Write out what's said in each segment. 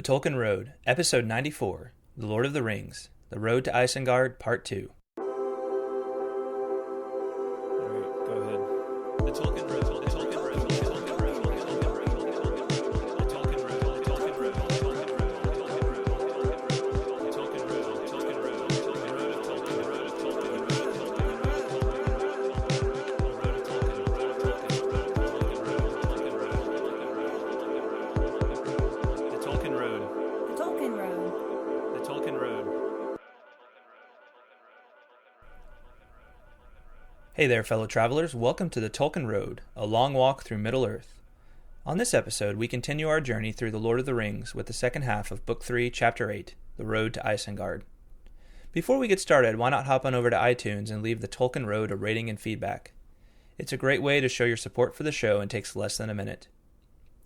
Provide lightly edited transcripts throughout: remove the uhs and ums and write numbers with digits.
The Tolkien Road, Episode 94, The Lord of the Rings, The Road to Isengard, Part 2. All right, go ahead. The Tolkien Road, the Tolkien Road, the Tolkien Road, the Tolkien Road, the Tolkien Road, the Tolkien Road, the Tolkien Road, the Tolkien Road, the Tolkien Road, the Tolkien Road, the Tolkien Road, the Tolkien Road, the Tolkien Road, Hey there, fellow travelers. Welcome to the Tolkien Road, a long walk through Middle-earth. On this episode, we continue our journey through The Lord of the Rings with the second half of Bk3, Chapter 8, The Road to Isengard. Before we get started, why not hop on over to iTunes and leave the Tolkien Road a rating and feedback? It's a great way to show your support for the show and takes less than a minute.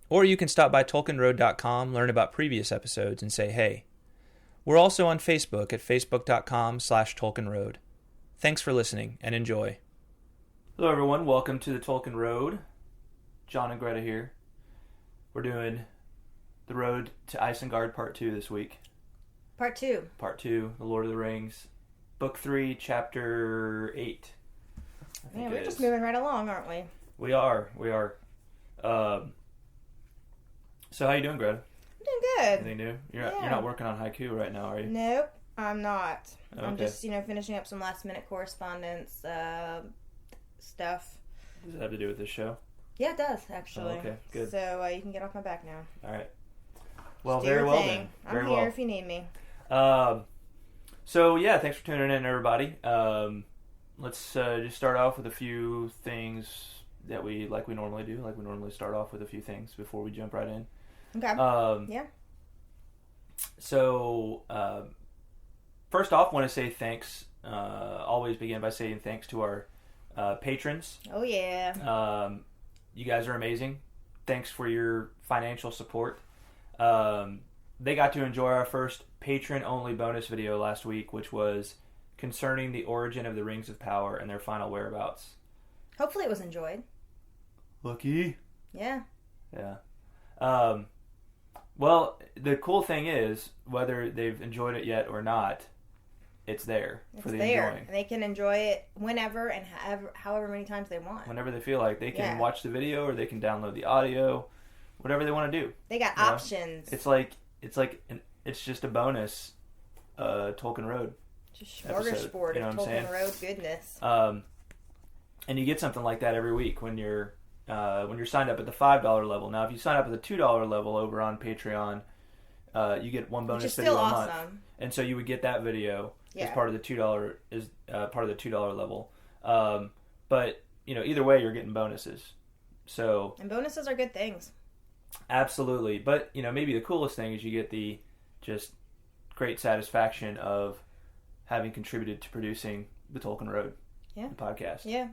Or you can stop by TolkienRoad.com, learn about previous episodes, and say hey. We're also on Facebook at facebook.com/TolkienRoad. Thanks for listening, and enjoy. Hello everyone, welcome to the Tolkien Road. John and Greta here. We're doing The Road to Isengard Part 2 this week. Part 2, The Lord of the Rings. Book 3, Chapter 8. Yeah, we're just moving right along, aren't we? We are. So how you doing, Greta? I'm doing good. Anything new? You're not working on haiku right now, are you? Nope, I'm not. Okay. I'm just, finishing up some last minute correspondence stuff. Does it have to do with this show? Yeah, it does, actually. Oh, okay, good. So you can get off my back now. All right. Well, just very well thing. then. I'm Very here well. if you need me. So yeah, thanks for tuning in, everybody. Let's just start off with a few things that we normally do. Like we normally start off with a few things before we jump right in. Okay. Yeah. So first off, want to say thanks. Always begin by saying thanks to our patrons. Oh yeah. You guys are amazing. Thanks for your financial support. They got to enjoy our first patron-only bonus video last week, which was concerning the origin of the Rings of Power and their final whereabouts. Hopefully it was enjoyed. Lucky. Yeah. Yeah. Well, the cool thing is, whether they've enjoyed it yet or not, it's there for the enjoying. They can enjoy it whenever and however many times they want. Whenever they feel like. They can watch the video or they can download the audio, whatever they want to do. They got options. It's just a bonus Tolkien Road. Just smorgasbord of Tolkien Road goodness. And you get something like that every week when you're signed up at the $5 level. Now, if you sign up at the $2 level over on Patreon, you get one bonus video a month. And so you would get that video as part of the $2 level. But either way, you're getting bonuses. And bonuses are good things. Absolutely. But maybe the coolest thing is you get the just great satisfaction of having contributed to producing the Tolkien Road, the podcast. Yeah.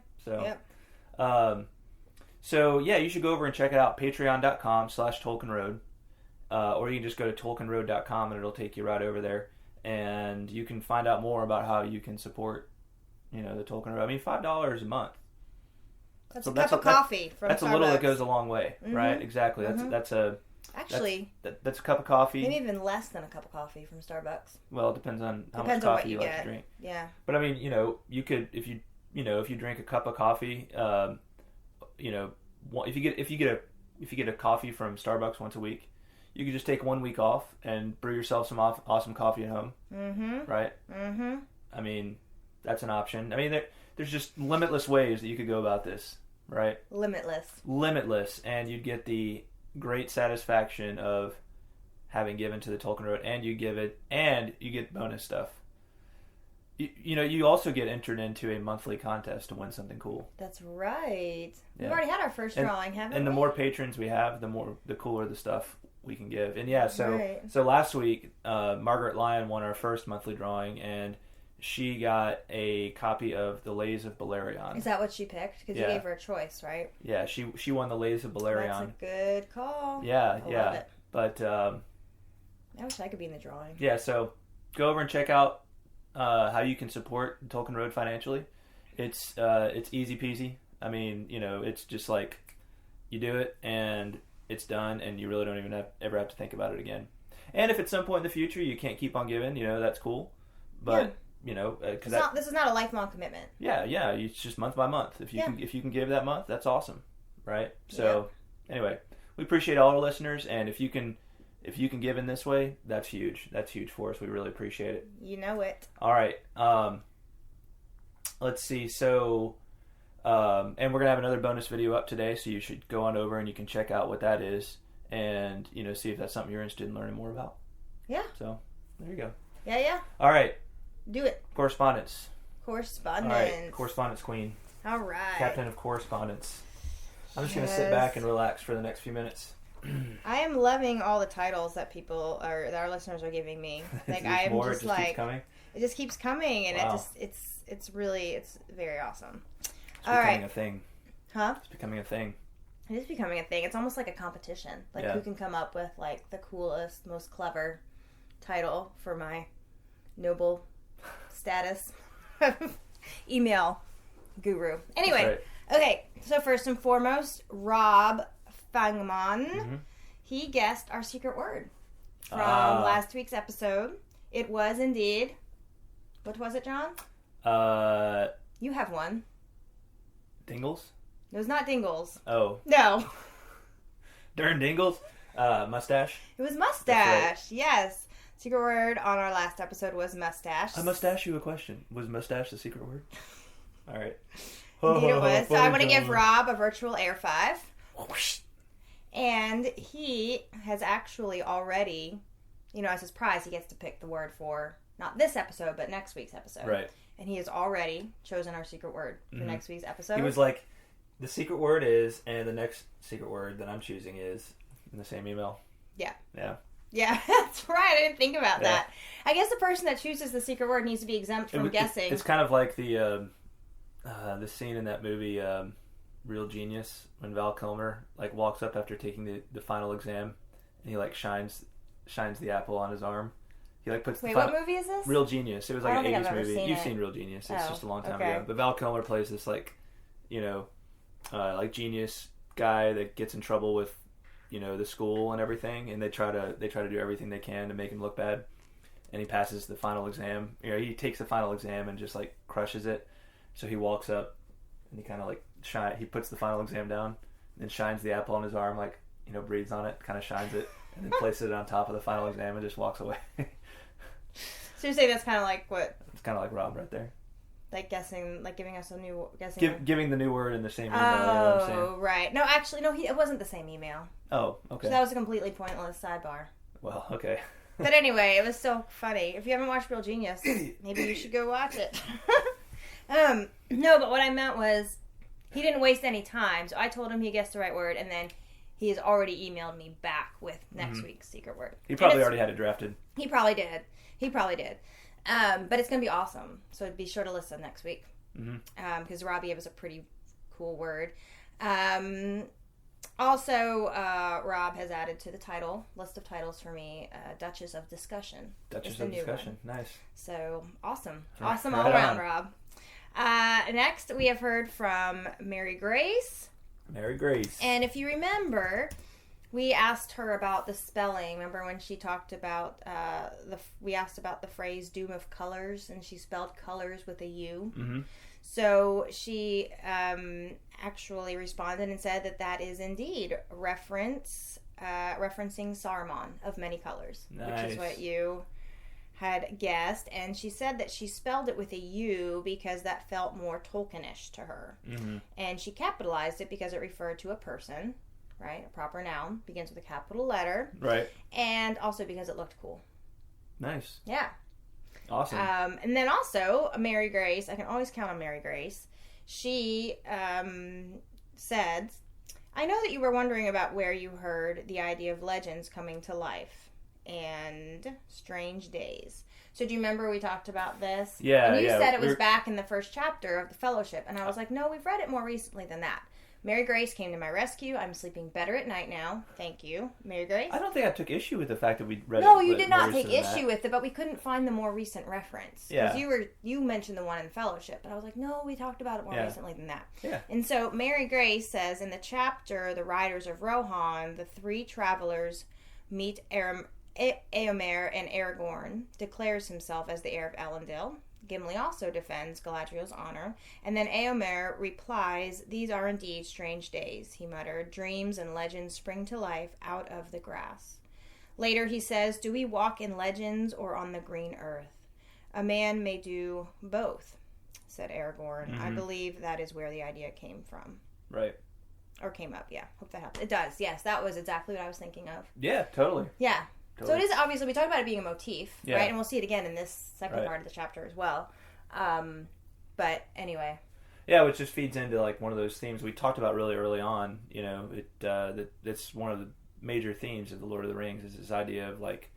So you should go over and check it out. Patreon.com/TolkienRoad. Or you can just go to TolkienRoad.com and it'll take you right over there. And you can find out more about how you can support, the Tolkien Road. I mean, $5 a month. That's a cup of coffee from Starbucks. That's a little that goes a long way, right? Exactly. Mm-hmm. That's a cup of coffee. Maybe even less than a cup of coffee from Starbucks. Well, it depends on how much coffee you like to drink. Yeah. But I mean, you could if you drink a cup of coffee, if you get a coffee from Starbucks once a week, you could just take 1 week off and brew yourself some awesome coffee at home. Mm-hmm. Right? Mm-hmm. I mean, that's an option. I mean, there's just limitless ways that you could go about this, right? Limitless. And you'd get the great satisfaction of having given to the Tolkien Road, and you get bonus stuff. You also get entered into a monthly contest to win something cool. That's right. We've already had our first drawing, haven't we? And the more patrons we have, the cooler the stuff we can give. And so last week, Margaret Lyon won our first monthly drawing, and she got a copy of The Lays of Balerion. Is that what she picked? Because you gave her a choice, right? Yeah, she won The Lays of Balerion. That's a good call. Yeah, I love it. But I wish I could be in the drawing. Yeah, so go over and check out how you can support Tolkien Road financially. It's easy peasy. I mean, it's just like you do it and it's done, and you really don't even ever have to think about it again. And if at some point in the future you can't keep on giving, that's cool. But because this is not a lifelong commitment. Yeah, it's just month by month. If you can give that month, that's awesome, right? So anyway, we appreciate all our listeners, and if you can give in this way, that's huge. That's huge for us. We really appreciate it. You know it. All right. Let's see. So, and we're gonna have another bonus video up today, so you should go on over and you can check out what that is, and see if that's something you're interested in learning more about. Yeah. So there you go. Yeah. All right. Do it. Correspondence. All right. Correspondence queen. All right. Captain of correspondence. I'm just gonna sit back and relax for the next few minutes. I am loving all the titles that that our listeners are giving me. Like I am just like, keeps coming? It just keeps coming, and wow. it's very awesome. It's becoming a thing. Huh? It's becoming a thing. It is becoming a thing. It's almost like a competition. Like who can come up with like the coolest, most clever title for my noble status email guru. Anyway, okay. So first and foremost, Rob Fangman. Mm-hmm. He guessed our secret word from last week's episode. It was indeed. What was it, John? You have one. Dingles? It was not dingles. Oh. No. Darn dingles? Mustache? It was mustache. Right. Yes. Secret word on our last episode was mustache. I must ask you a question. Was mustache the secret word? All right. Indeed it was. So I'm going to give Rob a virtual air 5. And he has actually already, as his prize, he gets to pick the word for not this episode, but next week's episode. Right. And he has already chosen our secret word for next week's episode. He was like, the secret word is, and the next secret word that I'm choosing is in the same email. Yeah. Yeah. Yeah, that's right. I didn't think about that. I guess the person that chooses the secret word needs to be exempt from guessing. It's kind of like the scene in that movie, Real Genius, when Val Kilmer walks up after taking the final exam, and he shines the apple on his arm. He puts. Wait, what movie is this? Real Genius. It was an 80s movie. You've it. seen Real Genius. It's just a long time ago. But Val Kilmer plays this genius guy that gets in trouble with the school and everything, and they try to do everything they can to make him look bad, and he passes the final exam. He takes the final exam and just crushes it. So he walks up and he kind of he puts the final exam down and then shines the apple on his arm, breathes on it, kind of shines it, and then places it on top of the final exam and just walks away. So you're saying that's kind of like what? It's kind of like Rob right there. Guessing, giving us a new guessing. Giving the new word in the same email. Oh, you know what I'm saying? Right. No, actually, no. It wasn't the same email. Oh, okay. So that was a completely pointless sidebar. Well, okay. But anyway, it was so funny. If you haven't watched Real Genius, maybe you should go watch it. No, but what I meant was he didn't waste any time. So I told him he guessed the right word, and then he has already emailed me back with next week's secret word. He probably already had it drafted. He probably did. But it's going to be awesome. So be sure to listen next week. Because Robbie gave us a pretty cool word. Also, Rob has added to the list of titles for me, Duchess of Discussion. Duchess of Discussion. Nice. So, awesome. Awesome all around, Rob. Next, we have heard from Mary Grace. Mary Grace. And if you remember, we asked her about the spelling. Remember when she talked about, we asked about the phrase doom of colors, and she spelled colors with a U. Mm-hmm. So she actually responded and said that is indeed referencing Saruman of many colors, nice. Which is what you had guessed. And she said that she spelled it with a U because that felt more Tolkienish to her. Mm-hmm. And she capitalized it because it referred to a person, right? A proper noun, begins with a capital letter. Right. And also because it looked cool. Nice. Yeah. Awesome. And then also, Mary Grace, I can always count on Mary Grace. She said, I know that you were wondering about where you heard the idea of legends coming to life and strange days. So do you remember we talked about this? Yeah. And you said it was back in the first chapter of the Fellowship. And I was like, no, we've read it more recently than that. Mary Grace came to my rescue. I'm sleeping better at night now. Thank you, Mary Grace. I don't think I took issue with the fact that we read No, it. you did not take issue with it, but we couldn't find the more recent reference. Yeah. Because you mentioned the one in Fellowship, but I was like, no, we talked about it more recently than that. Yeah. And so Mary Grace says, in the chapter, The Riders of Rohan, the three travelers meet Éomer and Aragorn, declares himself as the heir of Elendil. Gimli also defends Galadriel's honor, and then Éomer replies, "These are indeed strange days," he muttered. "Dreams and legends spring to life out of the grass." Later he says, "Do we walk in legends or on the green earth? A man may do both," said Aragorn. Mm-hmm. I believe that is where the idea came from. Right. Or came up, yeah. Hope that helps. It does, yes. That was exactly what I was thinking of. Yeah, totally. Yeah. Totally. So it is, obviously, we talked about it being a motif, yeah. right? And we'll see it again in this second part of the chapter as well. But anyway. Yeah, which just feeds into like one of those themes we talked about really early on. You know, it's one of the major themes of the Lord of the Rings is this idea of like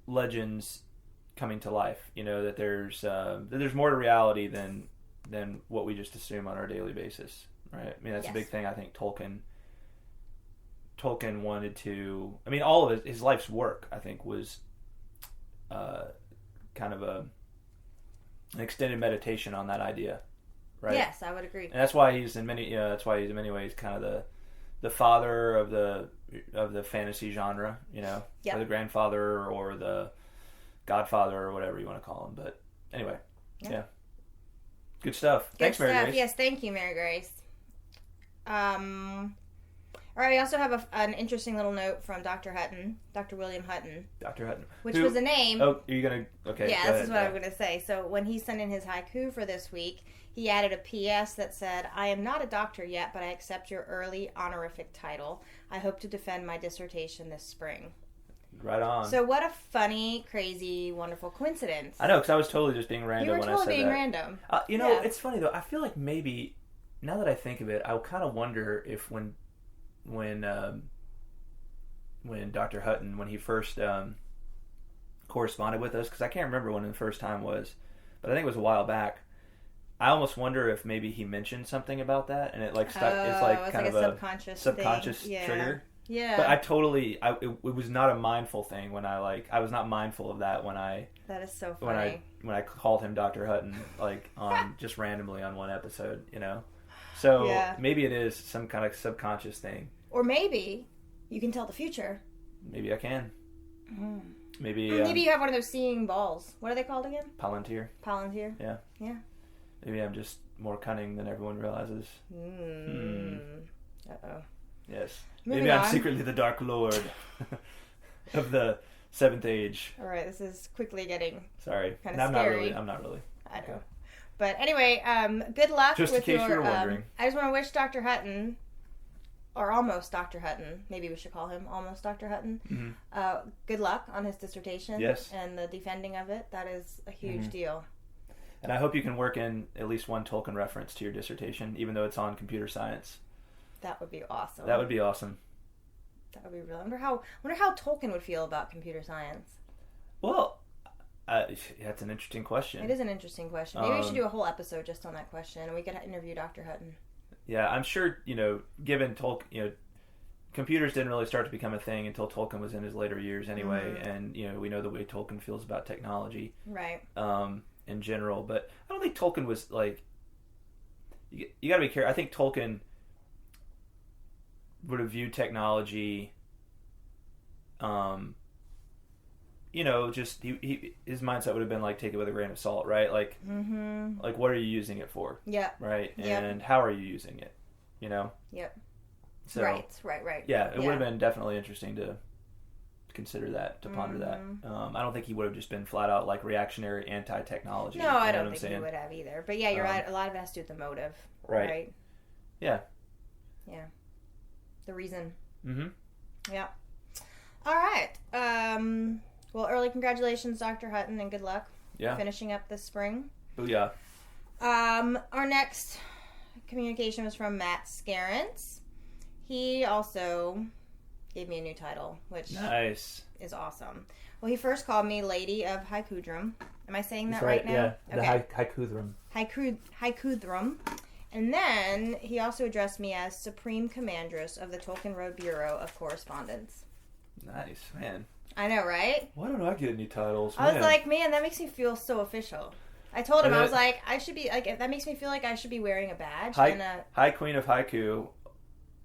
legends coming to life. You know, that there's more to reality than what we just assume on our daily basis, right? I mean, that's a big thing. I think Tolkien wanted to. I mean, all of his life's work, I think, was kind of an extended meditation on that idea, right? Yes, I would agree. And that's why he's in many. That's why he's in many ways kind of the father of the fantasy genre, you know, or the grandfather or the godfather or whatever you want to call him. But anyway, yeah. Good stuff. Thanks, Mary Grace. Yes, thank you, Mary Grace. All right, we also have an interesting little note from Dr. Hutton, Dr. William Hutton. Dr. Hutton. Which was a name. Oh, are you going to... Okay. Yeah, this is what I'm going to say. So when he sent in his haiku for this week, he added a PS that said, "I am not a doctor yet, but I accept your early honorific title. I hope to defend my dissertation this spring." Right on. So what a funny, crazy, wonderful coincidence. I know, because I was totally just being random when I said that. You were totally being random. You know, it's funny, though. I feel like maybe, now that I think of it, I kind of wonder if when Dr. Hutton, when he first corresponded with us, because I can't remember when the first time was, but I think it was a while back. I almost wonder if maybe he mentioned something about that, and it like stuck. It's like kind of a subconscious trigger. Yeah. But it was not a mindful thing when I was not mindful of that when I. That is so funny. When I called him Dr. Hutton, like on just randomly on one episode, you know. So maybe it is some kind of subconscious thing. Or maybe you can tell the future. Maybe I can. Mm. Maybe you have one of those seeing balls. What are they called again? Palantir. Palantir. Yeah. Yeah. Maybe I'm just more cunning than everyone realizes. Uh-oh. Yes. Moving Maybe I'm on. secretly the Dark Lord of the Seventh Age. All right, this is quickly getting Sorry. kind of scary. I'm not really. I know. Okay. But anyway, good luck Just with in case your, you were wondering. I just want to wish Dr. Hutton, or almost Dr. Hutton, maybe we should call him almost Dr. Hutton, good luck on his dissertation. Yes. And the defending of it. That is a huge deal. And I hope you can work in at least one Tolkien reference to your dissertation, even though it's on computer science. That would be awesome. That would be awesome. That would be real. I wonder how Tolkien would feel about computer science. Well, that's an interesting question. It is an interesting question. Maybe we should do a whole episode just on that question, and we could interview Dr. Hutton. Yeah, I'm sure, given Tolkien, computers didn't really start to become a thing until Tolkien was in his later years anyway, and, we know the way Tolkien feels about technology. Right. In general, but I don't think Tolkien was, like, you gotta be careful. I think Tolkien would have viewed technology, just his mindset would have been like, take it with a grain of salt, right? Like, like what are you using it for? Yeah. Right. And how are you using it? Yep. So, right. Yeah, it would have been definitely interesting to consider that, to ponder that. I don't think he would have just been flat out like reactionary anti-technology. No, I don't think he would have either. But yeah, you're right. A lot of it has to do with the motive. Right. Yeah. Yeah. The reason. Mm-hmm. Yeah. All right. Well, early congratulations, Dr. Hutton, and good luck. Yeah. Finishing up this spring. Booyah. Our next communication was from Matt Scarrance. He also gave me a new title, which is awesome. Well, he first called me Lady of Haikudrum. Am I saying that right now? Yeah, okay. the Haikudrum. Haikudrum. And then he also addressed me as Supreme Commandress of the Tolkien Road Bureau of Correspondence. Nice, man. I know, right? Why don't I get any titles? I was like, man, that makes me feel so official. I told him, I was like, I should be, like, that makes me feel like I should be wearing a badge. High Queen of Haiku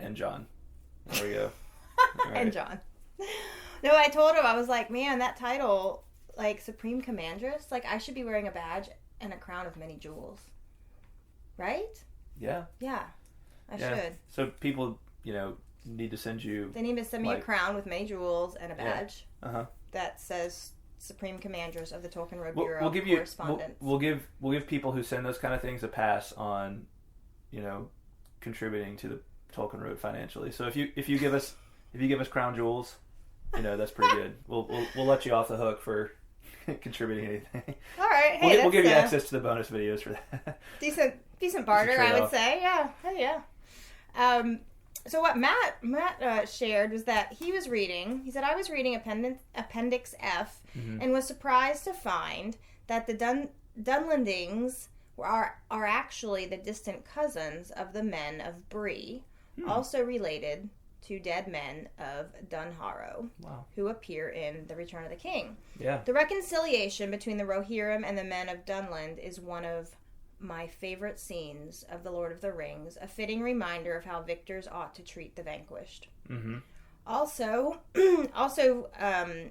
and John. There we go. Right. And John. No, I told him, I was like, man, that title, like, Supreme Commandress, like, I should be wearing a badge and a crown of many jewels. Right? Yeah. Yeah. I should. So people, need to send you... They need to send me a crown with many jewels and a badge that says Supreme Commandress of the Tolkien Road Bureau of Correspondence. We'll give people who send those kind of things a pass on, contributing to the Tolkien Road financially. So if you give us crown jewels, that's pretty good. We'll let you off the hook for contributing anything. All right. Hey, we'll give you access to the bonus videos for that. Decent barter, I would say. Yeah. Hell yeah. So what Matt shared was that he said, I was reading Appendix F and was surprised to find that the Dunlendings are actually the distant cousins of the men of Bree, also related to dead men of Dunharrow, who appear in The Return of the King. Yeah. The reconciliation between the Rohirrim and the men of Dunland is one of my favorite scenes of The Lord of the Rings, a fitting reminder of how victors ought to treat the vanquished. Mm-hmm. Also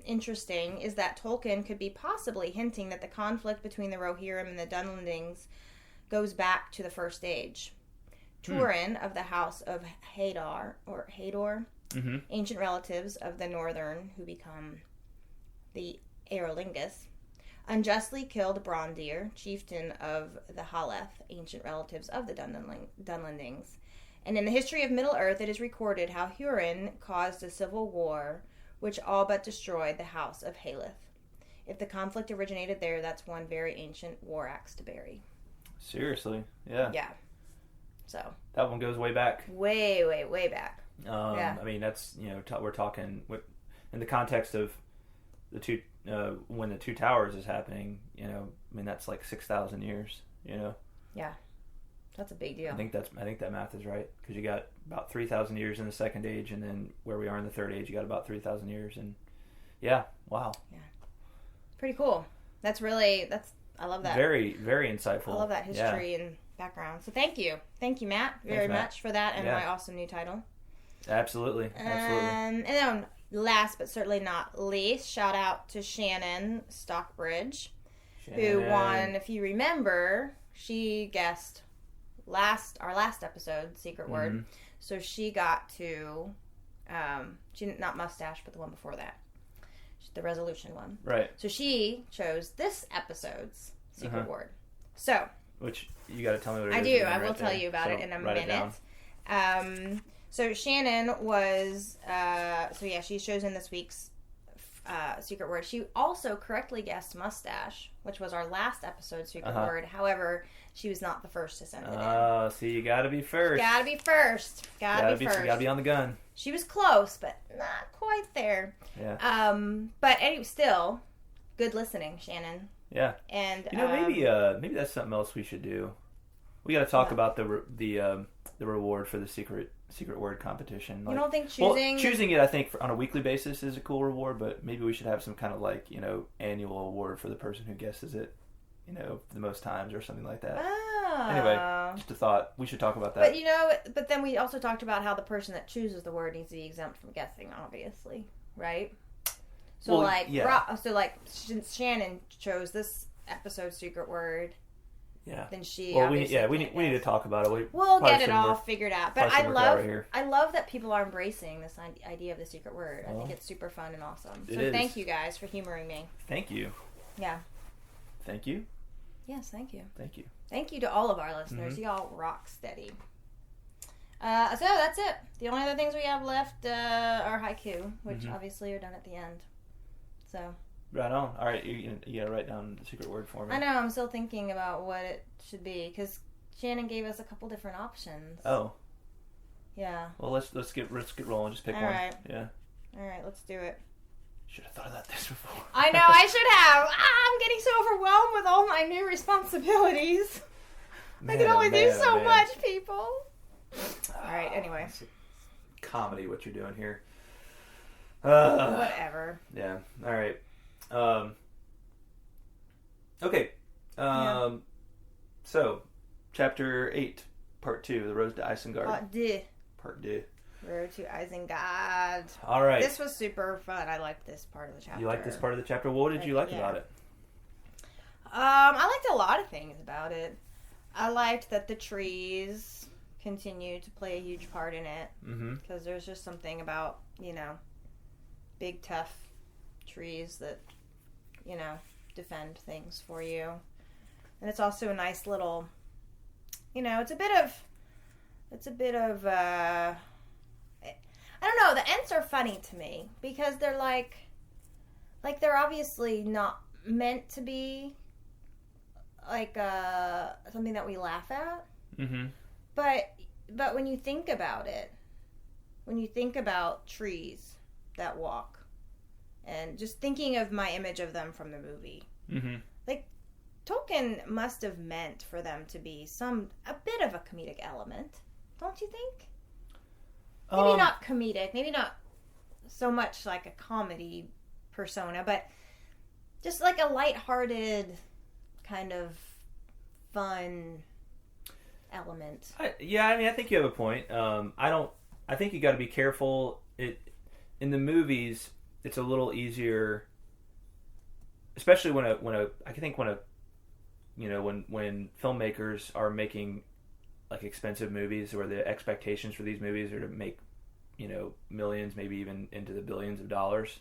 interesting is that Tolkien could be possibly hinting that the conflict between the Rohirrim and the Dunlendings goes back to the First Age. Turin of the House of Hador, ancient relatives of the Northern who become the Eorlingas, unjustly killed Brondir, chieftain of the Haleth, ancient relatives of the Dunlendings. And in the history of Middle-earth, it is recorded how Hurin caused a civil war which all but destroyed the house of Haleth. If the conflict originated there, that's one very ancient war axe to bury. Seriously? Yeah. Yeah. So that one goes way back. Way back. I mean, that's, we're talking in the context of the two, when the Two Towers is happening, that's like 6,000 years, Yeah. That's a big deal. I think that math is right, because you got about 3,000 years in the Second Age, and then where we are in the Third Age, you got about 3,000 years, and wow. Yeah. Pretty cool. I love that. Very, very insightful. I love that history and background. So thank you, Matt, very much for that and my awesome new title. Absolutely. And then last but certainly not least, shout out to Shannon Stockbridge, who won. If you remember, she guessed our last episode, Secret Word. So she got to, not Mustache, but the one before that, the Resolution one. Right. So she chose this episode's Secret Word. So. Which you got to tell me what it is. I do. I will tell you about it in a minute. So Shannon was, she's chosen this week's Secret Word. She also correctly guessed Mustache, which was our last episode's Secret Word. However, she was not the first to send it in. Oh, see, you got to be first. Got to be first. You got to be on the gun. She was close, but not quite there. Yeah. But anyway, still, good listening, Shannon. Yeah. And maybe that's something else we should do. We got to talk about the reward for the secret word competition. You don't think choosing it, I think, on a weekly basis is a cool reward, but maybe we should have some kind of annual award for the person who guesses it, the most times or something like that. Oh. Anyway, just a thought. We should talk about that. But then we also talked about how the person that chooses the word needs to be exempt from guessing, obviously, right? So since Shannon chose this episode's Secret Word, then she. Well, we need to talk about it. We'll get it all figured out. But I love that people are embracing this idea of the Secret Word. I think it's super fun and awesome. So thank you guys for humoring me. Thank you. Yeah. Thank you. Yes, thank you. Thank you. Thank you to all of our listeners. Y'all rock steady. So that's it. The only other things we have left are haiku, which obviously are done at the end. So. Right on. All right, you gotta write down the secret word for me. I know. I'm still thinking about what it should be because Shannon gave us a couple different options. Oh. Yeah. Well, let's get rolling. Just pick one. All right. Yeah. All right. Let's do it. Should have thought about this before. I know. I should have. I'm getting so overwhelmed with all my new responsibilities. I can only do so much, people. All right, anyway. It's a comedy, what you're doing here. Whatever. Yeah, all right. Okay. So, Chapter 8, Part 2, The Road to Isengard. Part 2. Road to Isengard. All right. This was super fun. I liked this part of the chapter. You liked this part of the chapter? What did you like about it? I liked a lot of things about it. I liked that the trees continue to play a huge part in it. Because there's just something about, big, tough trees that, defend things for you. And it's also a nice little, it's a bit of, I don't know, the Ents are funny to me because they're like they're obviously not meant to be like something that we laugh at. But when you think about it, when you think about trees that walk, and just thinking of my image of them from the movie, like Tolkien must have meant for them to be a bit of a comedic element, don't you think? Maybe not comedic, maybe not so much like a comedy persona, but just like a lighthearted kind of fun element. I think you have a point. I think you got to be careful. In the movies, it's a little easier, especially when filmmakers are making like expensive movies where the expectations for these movies are to make, millions, maybe even into the billions of dollars.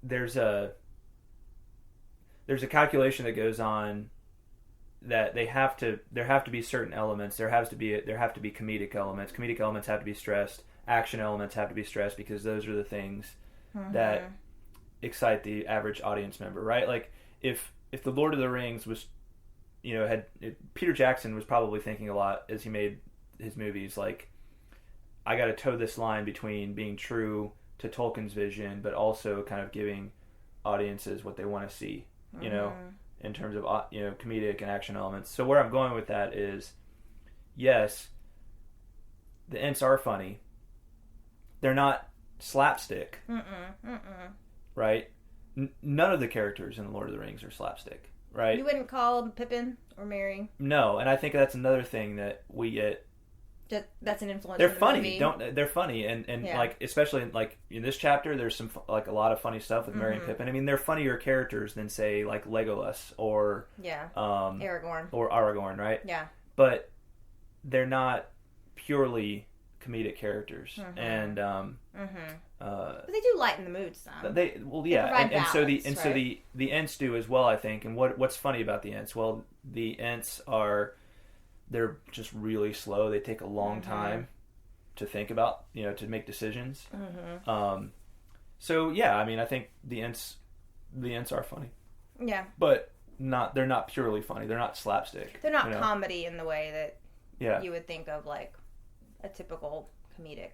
There's a calculation that goes on that there have to be certain elements. There have to be comedic elements. Comedic elements have to be stressed. Action elements have to be stressed because those are the things that excite the average audience member, right? Like if the Lord of the Rings was, Peter Jackson was probably thinking a lot as he made his movies, like, I got to toe this line between being true to Tolkien's vision, but also kind of giving audiences what they want to see, in terms of, comedic and action elements. So where I'm going with that is, yes, the Ents are funny. They're not slapstick. Right? None of the characters in The Lord of the Rings are slapstick. Right? You wouldn't call them Pippin or Merry. No, and I think that's another thing that we get. That's an influence. They're in the funny, movie. They're funny, and like especially like in this chapter, there's some like a lot of funny stuff with Merry and Pippin. I mean, they're funnier characters than say like Legolas or Aragorn, right? Yeah, but they're not purely comedic characters, and but they do lighten the mood some. and so the Ents do as well, I think. And what's funny about the Ents? Well, the Ents they're just really slow. They take a long time to think about, to make decisions. So yeah, I mean, I think the Ents are funny. Yeah, but they're not purely funny. They're not slapstick. They're not comedy in the way that you would think of like a typical comedic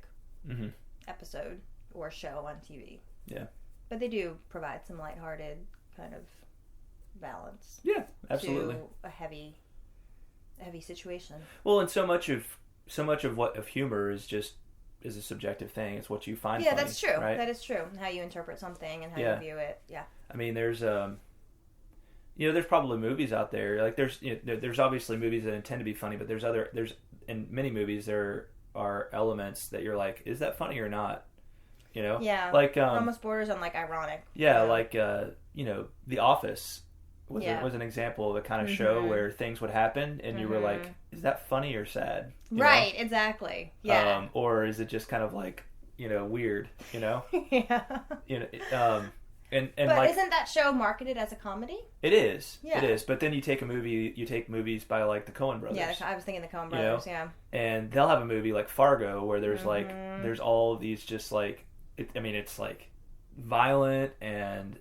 episode or show on TV. Yeah. But they do provide some lighthearted kind of balance. Yeah, absolutely. To a heavy situation. Well, and so much of humor is a subjective thing. It's what you find funny. Yeah, that's true. Right? That is true. How you interpret something and how you view it. Yeah. I mean, there's there's probably movies out there. Like there's obviously movies that intend to be funny, but there's in many movies there are elements that you're like, is that funny or not? Yeah. Like almost borders on like ironic. Yeah, like The Office was an example of a kind of show where things would happen and you were like, is that funny or sad? Right, exactly. Yeah. Or is it just kind of like, weird, Yeah. And but like, isn't that show marketed as a comedy? It is. Yeah. It is. But then you take movies by like the Coen brothers. Yeah, I was thinking the Coen brothers, yeah. And they'll have a movie like Fargo where there's like, there's all of these just like, it's like violent and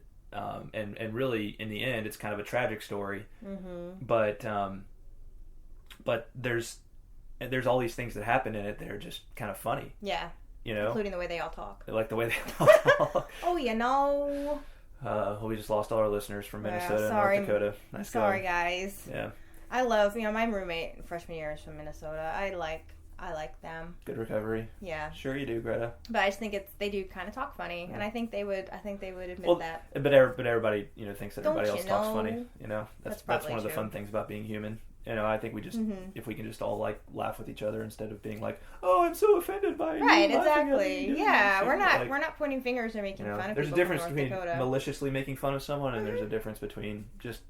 really in the end it's kind of a tragic story. But there's all these things that happen in it that are just kind of funny. Yeah. Including the way they all talk. Like the way they all talk. Oh, we just lost all our listeners from Minnesota and North Dakota. Sorry, guys. Yeah. I love, my roommate freshman year is from Minnesota. I like them. Good recovery. Yeah. Sure you do, Greta. But I just think they do kind of talk funny, and I think they would admit that. But everybody, thinks that everybody else talks funny. That's one of the true. fun things about being human. I think we just, if we can just all laugh with each other instead of being like, oh, I'm so offended by you. Right, exactly. Yeah, we're not pointing fingers or making fun of there's people. There's a difference from between North Dakota. maliciously making fun of someone, and there's a difference between just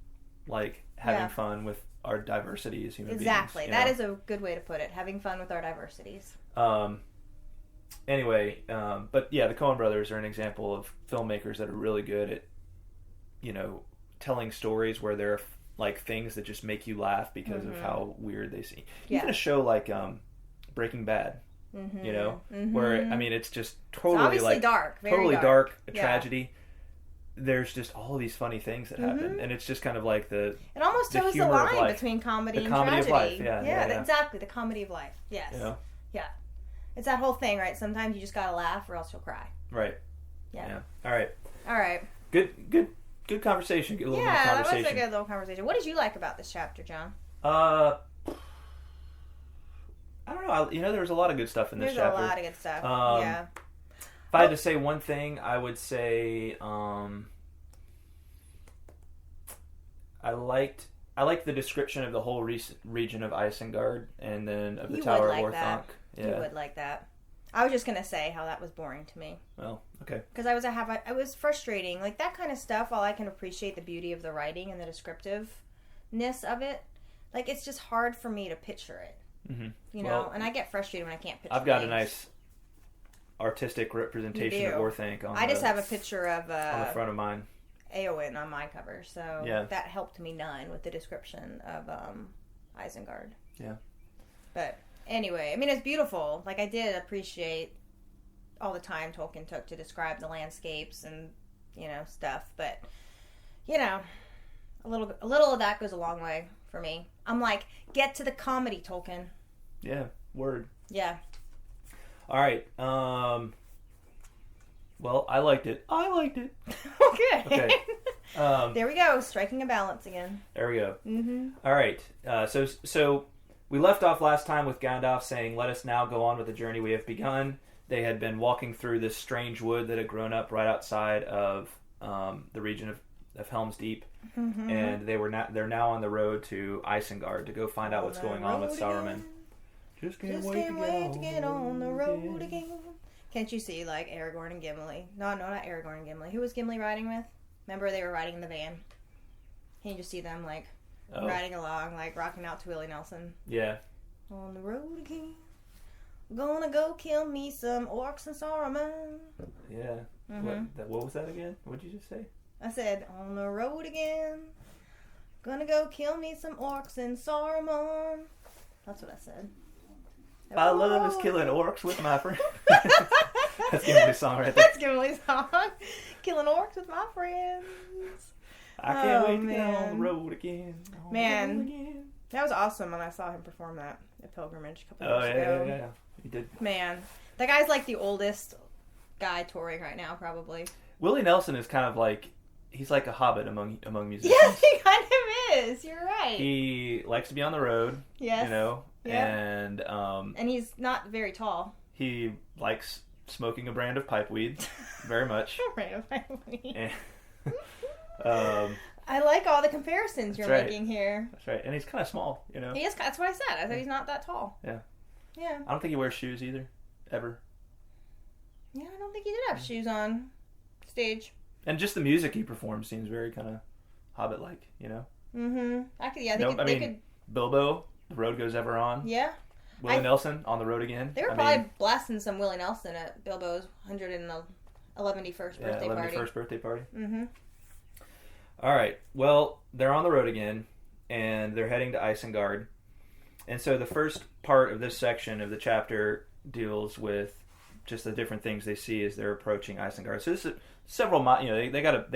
having fun with our diversity as human beings. Exactly. That is a good way to put it. Having fun with our diversities. Anyway, but yeah, the Coen brothers are an example of filmmakers that are really good at, telling stories where they're things that just make you laugh because of how weird they seem. Even a show like Breaking Bad, where it's just totally it's obviously dark, very totally dark, a yeah. tragedy. There's just all of these funny things that happen, and it's just kind of like it almost toes the line between comedy and tragedy. Of life. Yeah, exactly, the comedy of life. Yes, yeah, it's that whole thing, right? Sometimes you just gotta laugh, or else you'll cry. Right. Yeah. All right. Good conversation. Good little conversation. That was a good little conversation. What did you like about this chapter, John? I don't know. There was a lot of good stuff in this chapter. There's a lot of good stuff. Yeah. If I had to say one thing, I would say I liked the description of the whole region of Isengard and then of the Tower of Orthanc. Yeah. You would like that. I was just gonna say how that was boring to me. Well, okay. Because it was frustrating. Like that kind of stuff. While I can appreciate the beauty of the writing and the descriptiveness of it, it's just hard for me to picture it. Mm-hmm. And I get frustrated when I can't picture. I've got a nice artistic representation of Orthanc on. I just have a picture of on the front of mine. Eowyn on my cover, so that helped me none with the description of Isengard. Yeah. But anyway, it's beautiful. I did appreciate all the time Tolkien took to describe the landscapes and stuff. But a little of that goes a long way for me. I'm like, get to the comedy, Tolkien. Yeah. Word. Yeah. All right. Well, I liked it. Okay. There we go. Striking a balance again. There we go. Mm-hmm. All right. So we left off last time with Gandalf saying, "Let us now go on with the journey we have begun." They had been walking through this strange wood that had grown up right outside of the region of Helm's Deep, and they're now on the road to Isengard to go find out what's going on with Saruman. Just can't wait to get on the road again. Can't you see Aragorn and Gimli? No, not Aragorn and Gimli. Who was Gimli riding with? Remember they were riding in the van. Can you just see them riding along, rocking out to Willie Nelson? Yeah. On the road again. Gonna go kill me some orcs and Saruman. Yeah. Mm-hmm. What was that again? What'd you just say? I said, on the road again. Gonna go kill me some orcs and Saruman. That's what I said. My love is killing orcs with my friends. That's Gimli's song right there. That's Gimli's song. Killing orcs with my friends. I can't wait to get on the road again. That was awesome when I saw him perform that at Pilgrimage a couple years ago. Yeah. He did. Man, that guy's the oldest guy touring right now, probably. Willie Nelson is kind of he's like a hobbit among musicians. Yes, he kind of is. You're right. He likes to be on the road. Yes. Yep. And he's not very tall. He likes smoking a brand of pipeweed very much. A brand of pipeweed. I like all the comparisons you're making here. That's right. And he's kind of small, He is. That's what I said. I said he's not that tall. Yeah. Yeah. I don't think he wears shoes either. Ever. Yeah, I don't think he did have shoes on stage. And just the music he performs seems very kind of Hobbit-like, Mm-hmm. They could... Bilbo, The Road Goes Ever On. Yeah. Willie Nelson, On the Road Again. They were probably blasting some Willie Nelson at Bilbo's 111st birthday party. 111st birthday party. Mm-hmm. All right. Well, they're on the road again, and they're heading to Isengard. And so the first part of this section of the chapter deals with just the different things they see as they're approaching Isengard. So this is several miles. They got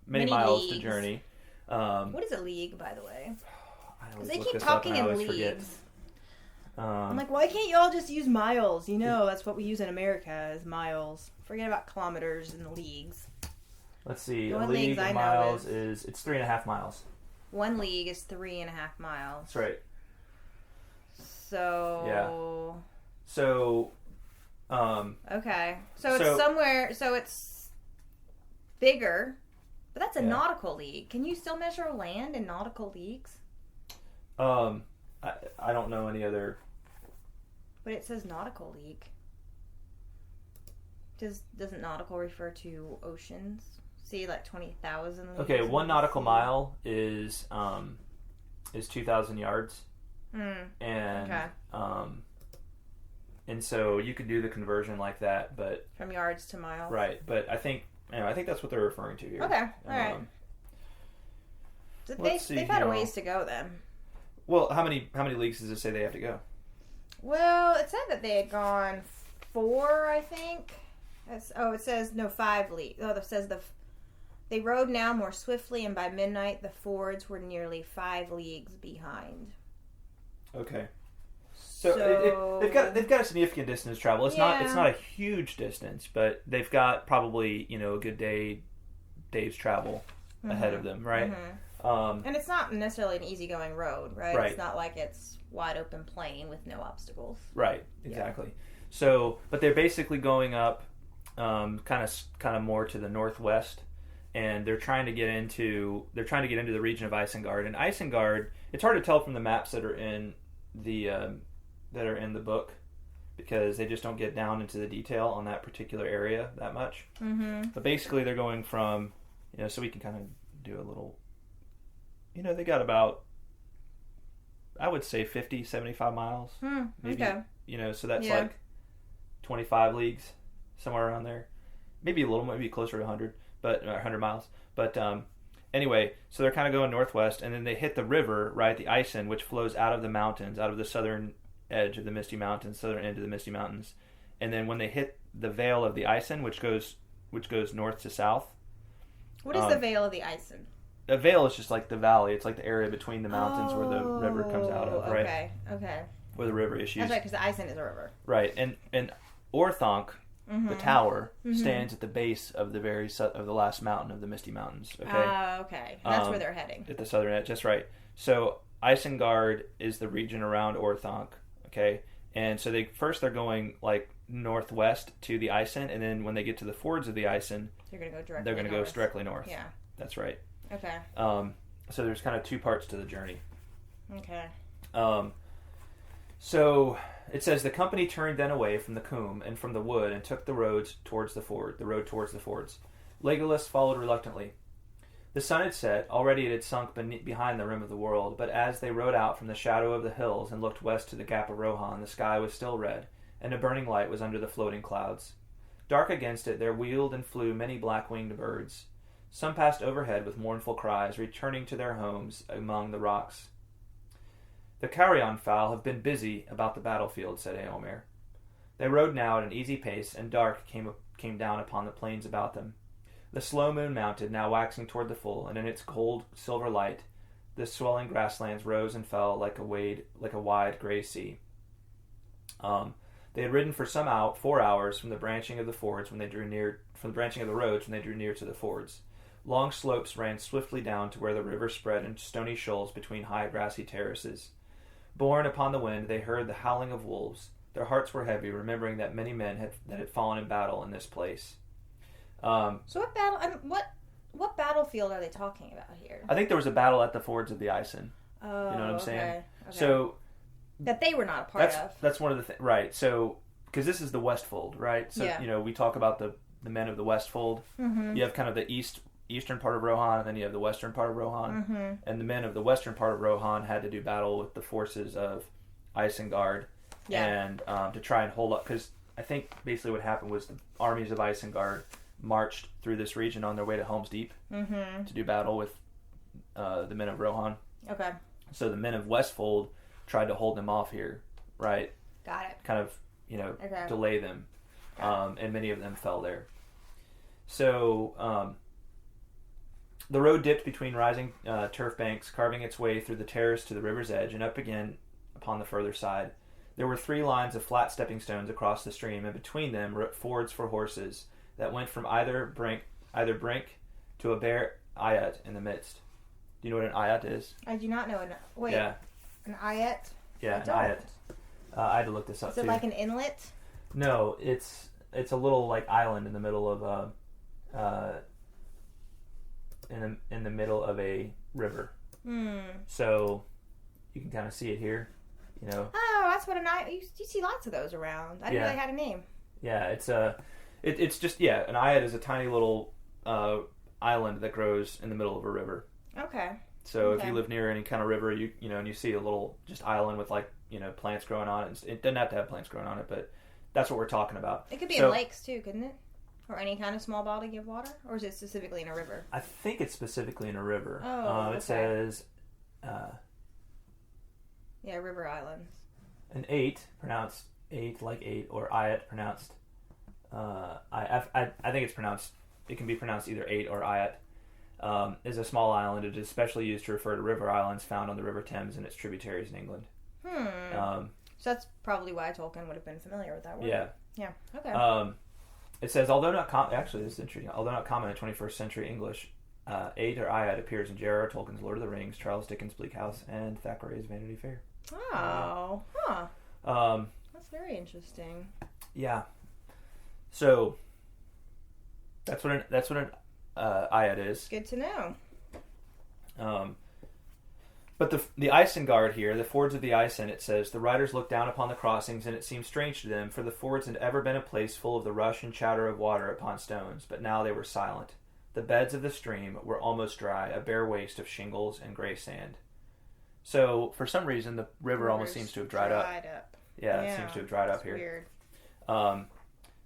many miles leagues to journey. What is a league, by the way? Because they keep talking in leagues. I'm like, why can't y'all just use miles? That's what we use in America is miles. Forget about kilometers and leagues. Let's see. A league of miles is 3.5 miles. 1 league is 3.5 miles. That's right. So... Yeah. So... okay. So it's somewhere... So it's bigger, but that's a nautical league. Can you still measure land in nautical leagues? I don't know any other... But it says nautical league. Doesn't nautical refer to oceans? See, like 20,000 leagues. Okay, 1 nautical mile is 2,000 yards. And okay. And so you could do the conversion like that, but from yards to miles. Right, but I think that's what they're referring to here. Okay, all right. So they've had a ways to go then. Well, how many leagues does it say they have to go? Well, it said that they had gone 4, I think. It says 5 leagues. Oh, it says they rode now more swiftly, and by midnight the fords were nearly 5 leagues behind. Okay, so they've got a significant distance to travel. It's not a huge distance, but they've got probably a good day's travel ahead of them, right? Mm-hmm. And it's not necessarily an easysgoing road, right? It's not like it's wide open plain with no obstacles. Right, exactly. Yeah. So, but they're basically going up kind of more to the northwest, and they're trying to get into the region of Isengard. And Isengard, it's hard to tell from the maps that are in the book, because they just don't get down into the detail on that particular area that much. Mm-hmm. But basically, they're going from so we can kind of do a little. They got about, I would say 50, 75 miles. Maybe, okay. So that's like 25 leagues, somewhere around there. Maybe a little, maybe closer to 100, but 100 miles. But anyway, so they're kind of going northwest, and then they hit the river, right, the Isen, which flows out of the mountains, out of the southern edge of the Misty Mountains, southern end of the Misty Mountains. And then when they hit the Vale of the Isen, which goes north to south. What is the Vale of the Isen? A vale is just like the valley. It's like the area between the mountains where the river comes out of, right? Okay. Where the river issues. That's right, because the Isen is a river. Right, and Orthanc, the tower, stands at the base of the last mountain of the Misty Mountains. Okay. Okay. That's where they're heading. At the southern edge. That's right. So Isengard is the region around Orthanc. Okay, and so they're going like northwest to the Isen, and then when they get to the fords of the Isen, they're going to go directly north. Yeah. That's right. Okay. So there's kind of 2 parts to the journey. Okay. So it says the company turned then away from the coombe and from the wood and took the road towards the fords. Legolas followed reluctantly. The sun had set. Already it had sunk behind the rim of the world, but as they rode out from the shadow of the hills and looked west to the gap of Rohan, the sky was still red, and a burning light was under the floating clouds. Dark against it there wheeled and flew many black-winged birds. Some passed overhead with mournful cries, returning to their homes among the rocks. The carrion fowl have been busy about the battlefield, said Eomer. They rode now at an easy pace, and dark came down upon the plains about them. The slow moon mounted, now waxing toward the full, and in its cold silver light, the swelling grasslands rose and fell like a wide gray sea. They had ridden for 4 hours from the branching of the roads when they drew near to the fords. Long slopes ran swiftly down to where the river spread in stony shoals between high grassy terraces. Borne upon the wind, they heard the howling of wolves. Their hearts were heavy, remembering that many men had fallen in battle in this place. So what battle? What battlefield are they talking about here? I think there was a battle at the fords of the Isen. Oh, you know what I'm saying? Okay. So that they were not a part of. That's one of the things, right? So because this is the Westfold, right? So we talk about the men of the Westfold. Mm-hmm. You have kind of the eastern part of Rohan, and then you have the western part of Rohan. And the men of the western part of Rohan had to do battle with the forces of Isengard, and to try and hold up. Because I think basically what happened was the armies of Isengard marched through this region on their way to Helm's Deep to do battle with the men of Rohan. Okay. So the men of Westfold tried to hold them off here, right? Got it. Kind of, delay them, and many of them fell there. So the road dipped between rising turf banks, carving its way through the terrace to the river's edge and up again upon the further side. There were 3 lines of flat stepping stones across the stream, and between them fords for horses that went from either brink to a bare eyot in the midst. Do you know what an ayat is? I do not know. An ayat? Yeah, an ayat. I had to look this up too. Is it like an inlet? No, it's a little like island in the middle of in the middle of a river. So you can kind of see it here, you know. Oh, that's what an ayat. You see lots of those around. I didn't know they had a name. Yeah, it's just an ayat is a tiny little island that grows in the middle of a river. Okay. So if you live near any kind of river, you know, and you see a little just island with like, you know, plants growing on it. It doesn't have to have plants growing on it, but that's what we're talking about. It could be in lakes too, couldn't it? Or any kind of small body of water? Or is it specifically in a river? I think it's specifically in a river. Oh, okay. It says... river islands. An 8, pronounced 8 like 8, or ayat, pronounced... I think it's pronounced... It can be pronounced either 8 or ayat. Is a small island. It is especially used to refer to river islands found on the River Thames and its tributaries in England. So that's probably why Tolkien would have been familiar with that word. Yeah. Yeah. Okay. It says, although not common in 21st century English, 8 or ayat appears in J.R.R. Tolkien's Lord of the Rings, Charles Dickens' Bleak House, and Thackeray's Vanity Fair. Oh, that's very interesting. Yeah. So that's what an ayat is. Good to know. But the Isengard here, the fords of the Isen, it says, the riders looked down upon the crossings, and it seemed strange to them, for the fords had ever been a place full of the rush and chatter of water upon stones, but now they were silent. The beds of the stream were almost dry, a bare waste of shingles and gray sand. So, for some reason, the river almost seems to have dried up. Yeah, it seems to have dried up here. Weird.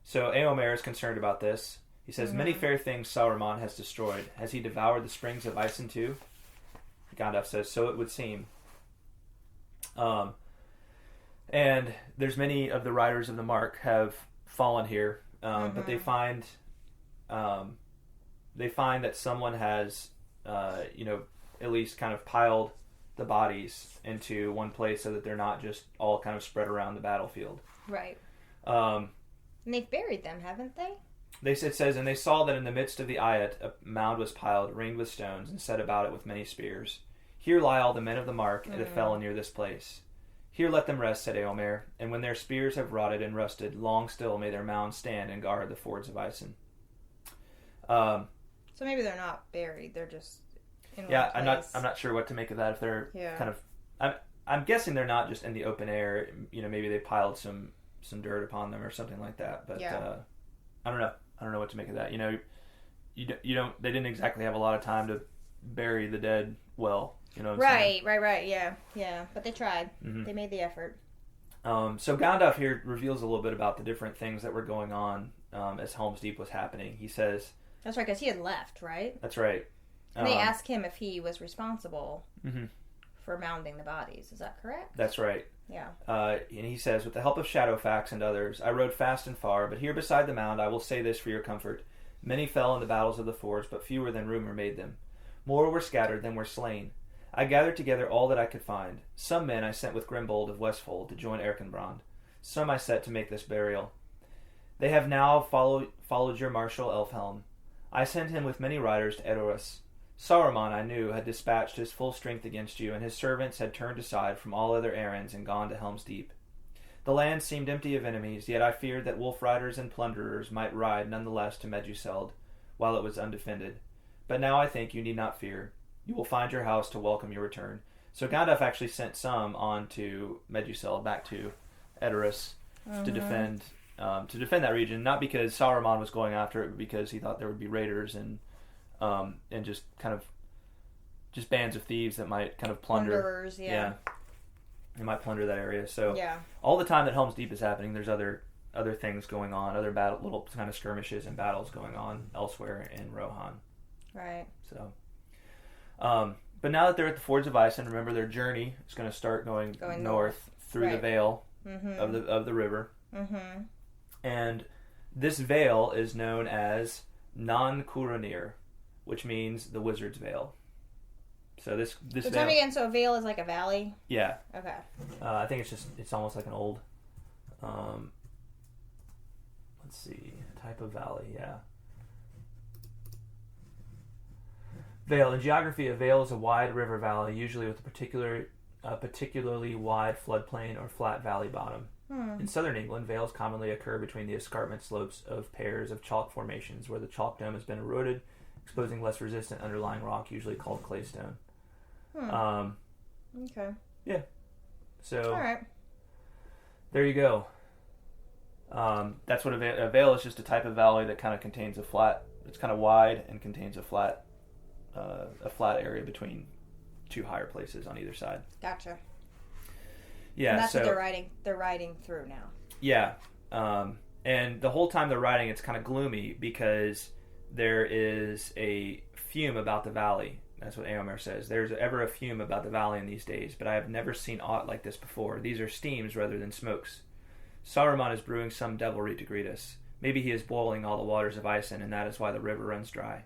So, Éomer is concerned about this. He says, many fair things Sauron has destroyed. Has he devoured the springs of Isen too? Gandalf says, so it would seem. And there's many of the riders of the Mark have fallen here, but they find that someone has, at least kind of piled the bodies into one place so that they're not just all kind of spread around the battlefield. Right. And they've buried them, haven't they? It says, and they saw that in the midst of the ayat a mound was piled, ringed with stones, and set about it with many spears. Here lie all the men of the Mark that fell near this place. Here let them rest, said Éomer, and when their spears have rotted and rusted, long still may their mounds stand and guard the fords of Isen. So maybe they're not buried; they're just in one place. I'm not sure what to make of that. If they're kind of, I'm guessing they're not just in the open air. You know, maybe they piled some dirt upon them or something like that. But I don't know. I don't know what to make of that. You know, you don't. They didn't exactly have a lot of time to bury the dead well. You know what I'm saying? Right. Yeah. But they tried. Mm-hmm. They made the effort. So Gandalf here reveals a little bit about the different things that were going on as Helm's Deep was happening. He says... That's right, because he had left, right? That's right. And they asked him if he was responsible for mounding the bodies. Is that correct? That's right. Yeah. And he says, with the help of Shadowfax and others, I rode fast and far, but here beside the mound I will say this for your comfort. Many fell in the battles of the fords, but fewer than rumor made them. More were scattered than were slain. I gathered together all that I could find. Some men I sent with Grimbold of Westfold to join Erkenbrand. Some I set to make this burial. They have now followed your marshal Elfhelm. I sent him with many riders to Edoras. Saruman, I knew, had dispatched his full strength against you, and his servants had turned aside from all other errands and gone to Helm's Deep. The land seemed empty of enemies, yet I feared that wolf riders and plunderers might ride none the less to Meduseld, while it was undefended. But now I think you need not fear. You will find your house to welcome your return. So Gandalf actually sent some on to Meduseld, back to Edoras, to defend that region. Not because Saruman was going after it, but because he thought there would be raiders and just kind of just bands of thieves that might kind of plunder. Plunderers, yeah. They might plunder that area. So all the time that Helm's Deep is happening, there's other things going on, other little kind of skirmishes and battles going on elsewhere in Rohan. Right. So. But now that they're at the Fords of Isen, remember their journey is going to start going north through the Vale of the river. Mm-hmm. And this Vale is known as Nan Curanir, which means the Wizard's Vale. So this so tell me again, so a vale is like a valley? Yeah. Okay. I think it's almost like an old, let's see, type of valley, yeah. Vale. In geography, a vale is a wide river valley, usually with a particularly wide floodplain or flat valley bottom. In southern England, vales commonly occur between the escarpment slopes of pairs of chalk formations where the chalk dome has been eroded, exposing less resistant underlying rock, usually called claystone. Okay. Yeah. So, all right. There you go. That's what a vale is, just a type of valley that kind of contains it's kind of wide and contains a flat area between two higher places on either side. Gotcha. Yeah, and that's what they're riding through now. Yeah. And the whole time they're riding, it's kind of gloomy because there is a fume about the valley. That's what Éomer says. There's ever a fume about the valley in these days, but I have never seen aught like this before. These are steams rather than smokes. Saruman is brewing some devilry to greet us. Maybe he is boiling all the waters of Isen, and that is why the river runs dry.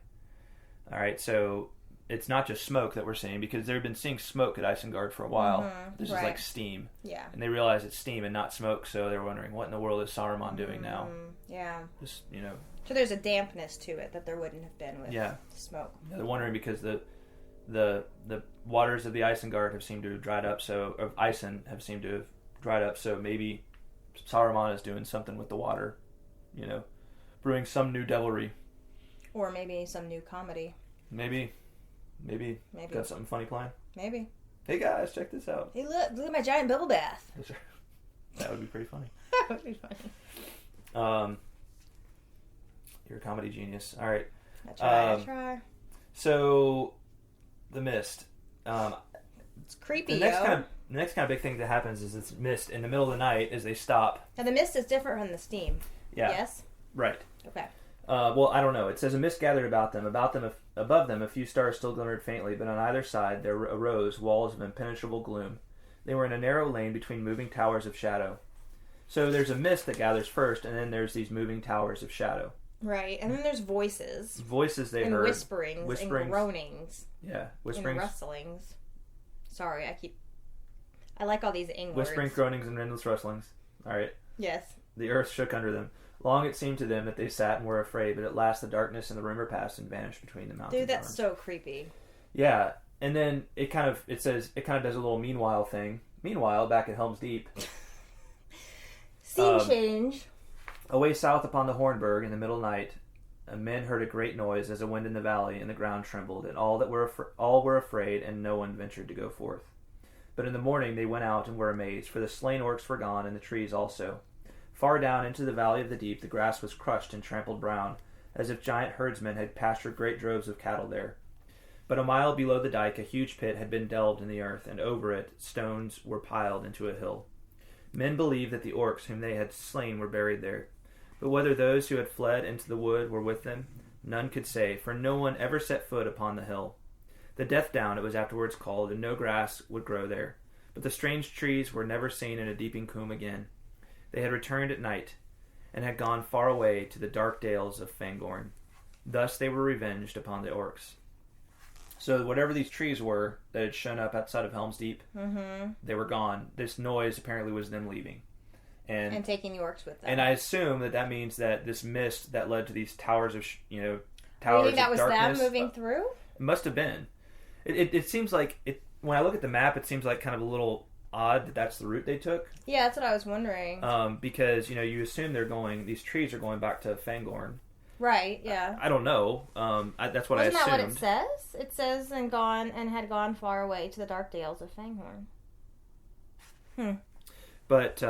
All right, so it's not just smoke that we're seeing, because they've been seeing smoke at Isengard for a while. This is like steam. Yeah. And they realize it's steam and not smoke, so they're wondering, what in the world is Saruman doing now? Yeah. Just, So there's a dampness to it that there wouldn't have been with smoke. Yeah, they're wondering because the waters of the Isengard have seemed to have dried up, of Isen have seemed to have dried up, so maybe Saruman is doing something with the water, brewing some new devilry. Or maybe some new comedy. Maybe. Got something funny planned? Maybe. Hey guys, check this out. Hey look at my giant bubble bath. That would be pretty funny. That would be funny. You're a comedy genius. All right. I try. So, the mist. It's creepy, The next kind of big thing that happens is this mist in the middle of the night as they stop. Now the mist is different from the steam. Yeah. Yes? Right. Okay. Well, I don't know. It says a mist gathered about them. Above them, a few stars still glimmered faintly, but on either side there arose walls of impenetrable gloom. They were in a narrow lane between moving towers of shadow. So there's a mist that gathers first, and then there's these moving towers of shadow. Right, and then there's voices. Voices they and heard. Whisperings and groanings. Yeah, whisperings. And rustlings. Sorry, I like all these ing words. Whisperings, groanings, and endless rustlings. All right. Yes. The earth shook under them. Long it seemed to them that they sat and were afraid, but at last the darkness and the rumor passed and vanished between the mountains. Dude, that's so creepy. Yeah, and then it kind of does a little meanwhile thing. Meanwhile, back at Helm's Deep, scene change. Away south upon the Hornburg in the middle night, men heard a great noise as a wind in the valley, and the ground trembled, and all were afraid, and no one ventured to go forth. But in the morning they went out and were amazed, for the slain orcs were gone, and the trees also. Far down into the valley of the deep, the grass was crushed and trampled brown, as if giant herdsmen had pastured great droves of cattle there. But a mile below the dike, a huge pit had been delved in the earth, and over it stones were piled into a hill. Men believed that the orcs whom they had slain were buried there. But whether those who had fled into the wood were with them, none could say, for no one ever set foot upon the hill. The Death Down it was afterwards called, and no grass would grow there. But the strange trees were never seen in a deeping combe again. They had returned at night, and had gone far away to the dark dales of Fangorn. Thus they were revenged upon the orcs. So whatever these trees were that had shown up outside of Helm's Deep, they were gone. This noise apparently was them leaving. And taking the orcs with them. And I assume that means that this mist that led to these towers of, towers you think of that was darkness, them moving through? It must have been. It seems like, when I look at the map, it seems like kind of a little odd that that's the route they took. Yeah, that's what I was wondering. Because, you assume these trees are going back to Fangorn. Right, yeah. I don't know. That's what I assumed. Isn't that what it says? It says, had gone far away to the dark dales of Fangorn. But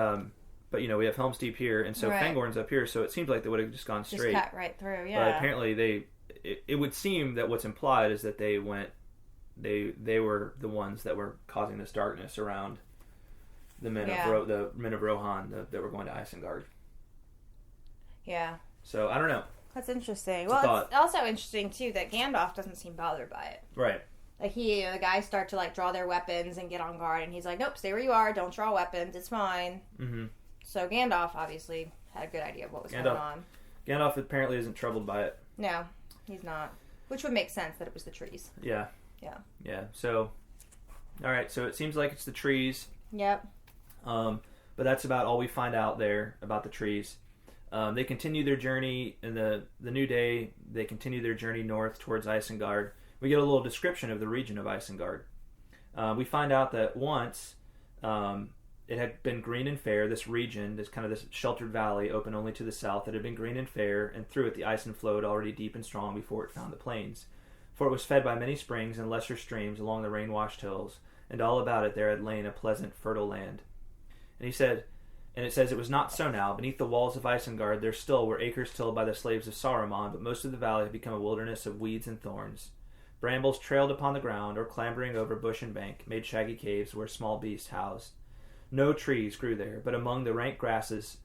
we have Helm's Deep here, and so Fangorn's up here, so it seems like they would have just gone straight. Just cut right through, yeah. But apparently it would seem that what's implied is that they were the ones that were causing this darkness around the men of Rohan that were going to Isengard. Yeah. So I don't know. That's interesting. Well, it's also interesting too that Gandalf doesn't seem bothered by it. Right. Like the guys start to draw their weapons and get on guard, and he's like, "Nope, stay where you are. Don't draw weapons. It's fine." Mm-hmm. So Gandalf obviously had a good idea of what was going on. Gandalf apparently isn't troubled by it. No, he's not. Which would make sense that it was the trees. Yeah. Yeah. Yeah. So, all right. So it seems like it's the trees. Yep. But that's about all we find out there about the trees. They continue their journey in the new day. They continue their journey north towards Isengard, we get a little description of the region of Isengard. We find out that once it had been green and fair, this region, this sheltered valley open only to the south, it had been green and fair, and through it the Isen flowed already deep and strong before it found the plains. For it was fed by many springs and lesser streams along the rain-washed hills, and all about it there had lain a pleasant, fertile land. And he said, and it says, it was not so now. Beneath the walls of Isengard there still were acres tilled by the slaves of Saruman, but most of the valley had become a wilderness of weeds and thorns. Brambles trailed upon the ground, or clambering over bush and bank, made shaggy caves where small beasts housed. No trees grew there, but among the rank grasses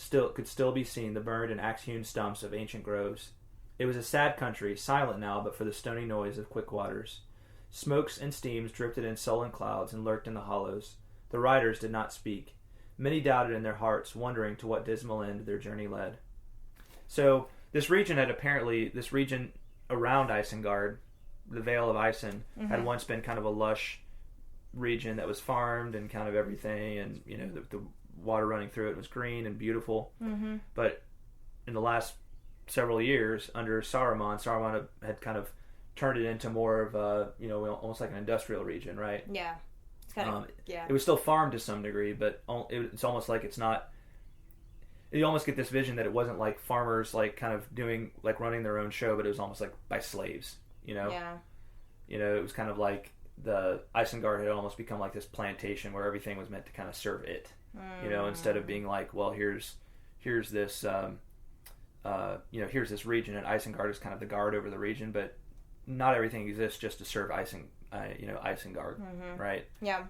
could still be seen the burned and axe-hewn stumps of ancient groves. It was a sad country, silent now but for the stony noise of quick waters. Smokes and steams drifted in sullen clouds and lurked in the hollows. The riders did not speak. Many doubted in their hearts, wondering to what dismal end their journey led. So this region around Isengard, the Vale of Isen, had once been kind of a lush region that was farmed and kind of everything, and the water running through it was green and beautiful. But in the last several years under Saruman had kind of turned it into more of a almost like an industrial region, right? Yeah, it's kind of It was still farmed to some degree, but it's almost like it's not. You almost get this vision that it wasn't like farmers like kind of doing like running their own show, but it was almost like by slaves. Yeah. It was kind of like the Isengard had almost become like this plantation where everything was meant to kind of serve it. Instead of being like, well, here's this here's this region, and Isengard is kind of the guard over the region, but not everything exists just to serve Isengard, right? Yeah.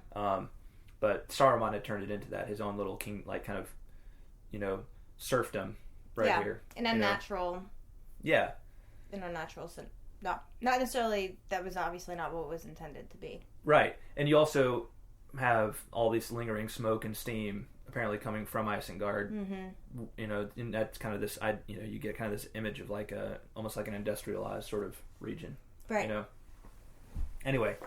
But Saruman had turned it into that, his own little king, like kind of, serfdom here. In a natural. Yeah. In a natural sense. Not necessarily, that was obviously not what it was intended to be. Right. And you also have all this lingering smoke and steam apparently coming from Isengard. And that's kind of this, you get kind of this image of like almost like an industrialized sort of region. Right. Anyway,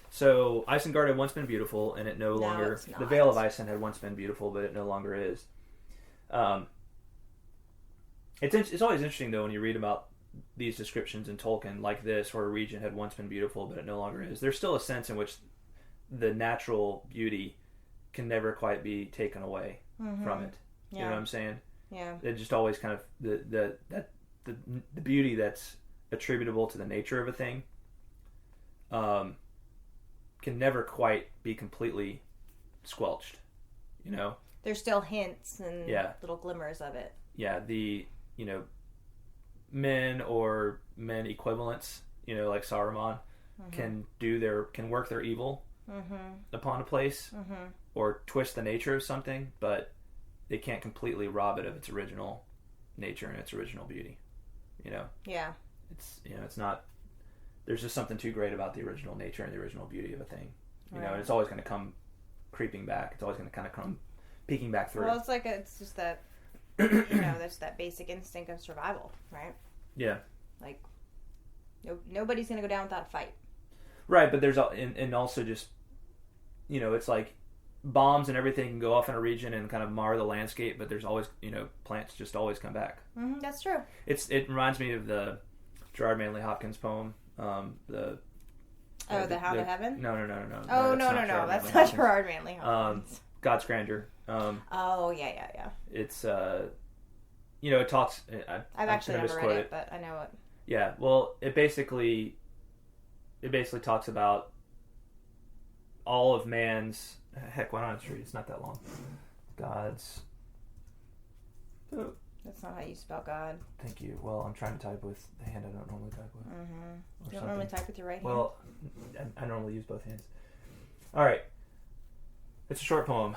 so Isengard had once been beautiful, and it no longer, it's not. The Vale of Isen had once been beautiful, but it no longer is. It's always interesting though when you read about these descriptions in Tolkien like this, where a region had once been beautiful but it no longer is. There's still a sense in which the natural beauty can never quite be taken away from it. Yeah. You know what I'm saying? Yeah. It just always kind of the beauty that's attributable to the nature of a thing can never quite be completely squelched. There's still hints and little glimmers of it. Yeah, the men or men equivalents, like Saruman, can work their evil upon a place or twist the nature of something, but they can't completely rob it of its original nature and its original beauty. Yeah. It's not. There's just something too great about the original nature and the original beauty of a thing. Right. And it's always going to come creeping back. It's always going to kind of come peeking back through. Well, it's just that. There's that basic instinct of survival, right? Yeah. Like, nobody's gonna go down without a fight. Right, but there's and also just, it's like bombs and everything can go off in a region and kind of mar the landscape, but there's always, plants just always come back. That's true. It reminds me of the Gerard Manley Hopkins poem, the How to Heaven? No. Oh, no. That's not Gerard Manley Hopkins. God's Grandeur. Yeah. It's it talks. I've actually never read it, but I know it. Yeah, well, it basically talks about all of man's. Heck, why not just read? It's not that long. God's. Oh. That's not how you spell God. Thank you. Well, I'm trying to type with the hand I don't normally type with. You don't normally type with your right hand? Well, I normally use both hands. All right. It's a short poem.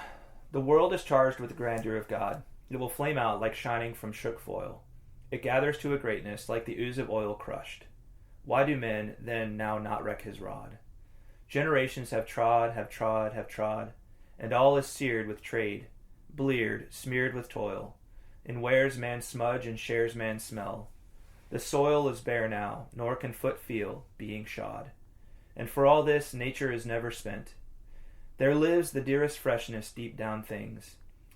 The world is charged with the grandeur of God. It will flame out like shining from shook foil. It gathers to a greatness like the ooze of oil crushed. Why do men then now not reck his rod? Generations have trod, and all is seared with trade, bleared, smeared with toil. In wears man smudge and shares man smell. The soil is bare now, nor can foot feel, being shod. And for all this, nature is never spent. There lives the dearest freshness deep down things.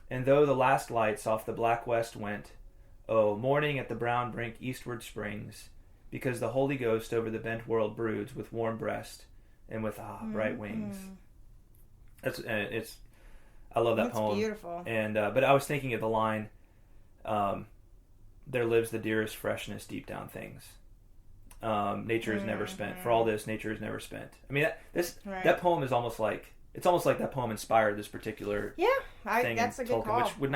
And though the last lights off the black west went, oh, morning at the brown brink eastward springs. because the Holy Ghost over the bent world broods with warm breast and with bright wings. I love that poem. It's beautiful. And but I was thinking of the line, there lives the dearest freshness deep down things. Nature is never spent. For all this, nature is never spent. I mean, that poem is almost like that poem inspired this particular thing. That's a good Tolkien, call. which would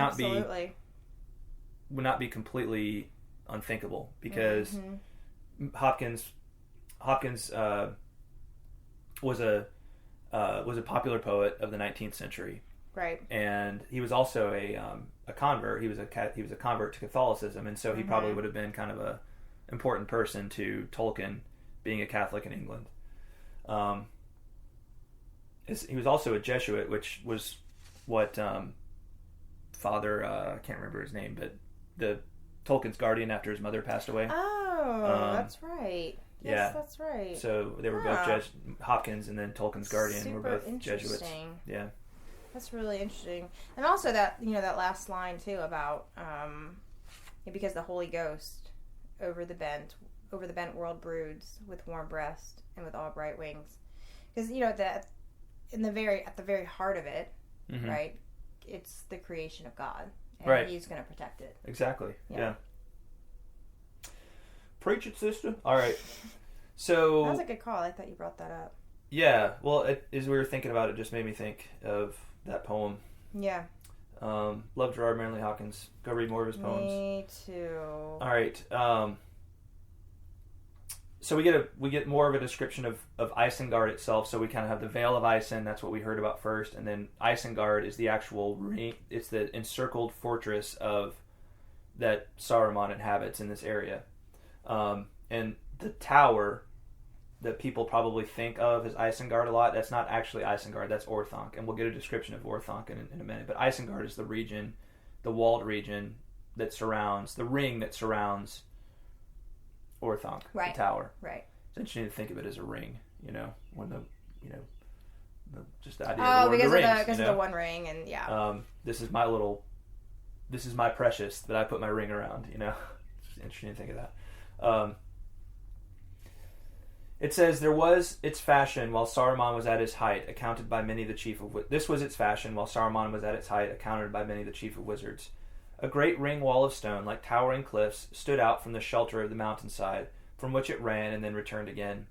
not be completely unthinkable, because Hopkins was a popular poet of the 19th century, right? And he was also a convert. He was a convert to Catholicism, and so he probably would have been kind of a important person to Tolkien, being a Catholic in England. He was also a Jesuit, which was what Father I can't remember his name, but the Tolkien's guardian after his mother passed away. Oh, that's right. Yes, that's right. So they were both Hopkins and then Tolkien's guardian were both Jesuits. Yeah, that's really interesting. And also that that last line too about because the Holy Ghost over the bent world broods with warm breast and with all bright wings, because that at the very heart of it, right? It's the creation of God, and He's going to protect it. Exactly. Yeah. Preach it, sister. All right. So that was a good call. I thought you brought that up. Yeah. Well, as we were thinking about it, just made me think of that poem. Yeah. Love Gerard Manley Hopkins. Go read more of his poems. Me too. All right. So we get more of a description of Isengard itself. So we kind of have the Vale of Isen. That's what we heard about first, and then Isengard is the actual ring. It's the encircled fortress that Saruman inhabits in this area. And the tower that people probably think of as Isengard a lot, that's not actually Isengard, that's Orthanc. And we'll get a description of Orthanc in a minute. But Isengard is the region, the walled region that surrounds, the ring that surrounds Orthanc, the tower. Right. It's interesting to think of it as a ring, when just the idea of the rings. Because of the one ring, and this is my precious that I put my ring around, It's interesting to think of that. It says, there was its fashion while Saruman was at his height, accounted by many the chief of... This was its fashion while Saruman was at its height, accounted by many the chief of wizards. A great ring wall of stone, like towering cliffs, stood out from the shelter of the mountainside, from which it ran and then returned again.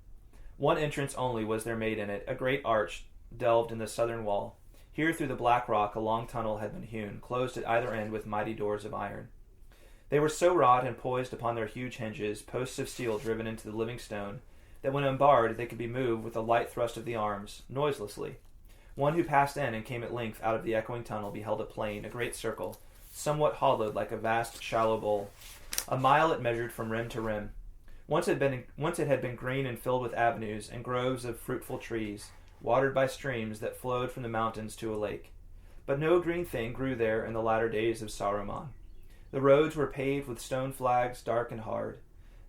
One entrance only was there made in it, a great arch delved in the southern wall. Here through the black rock a long tunnel had been hewn, closed at either end with mighty doors of iron. They were so wrought and poised upon their huge hinges, posts of steel driven into the living stone, that when unbarred they could be moved with a light thrust of the arms, noiselessly. One who passed in and came at length out of the echoing tunnel beheld a plain, a great circle, somewhat hollowed like a vast shallow bowl. A mile it measured from rim to rim. Once it had been green and filled with avenues and groves of fruitful trees, watered by streams that flowed from the mountains to a lake. But no green thing grew there in the latter days of Saruman. The roads were paved with stone flags, dark and hard,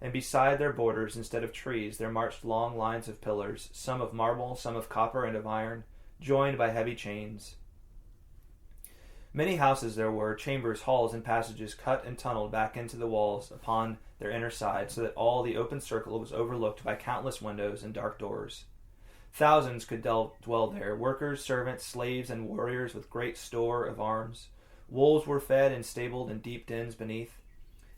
and beside their borders, instead of trees, there marched long lines of pillars, some of marble, some of copper and of iron, joined by heavy chains. Many houses there were, chambers, halls, and passages cut and tunneled back into the walls upon their inner side, so that all the open circle was overlooked by countless windows and dark doors. Thousands could dwell there, workers, servants, slaves, and warriors with great store of arms. Wolves were fed and stabled in deep dens beneath.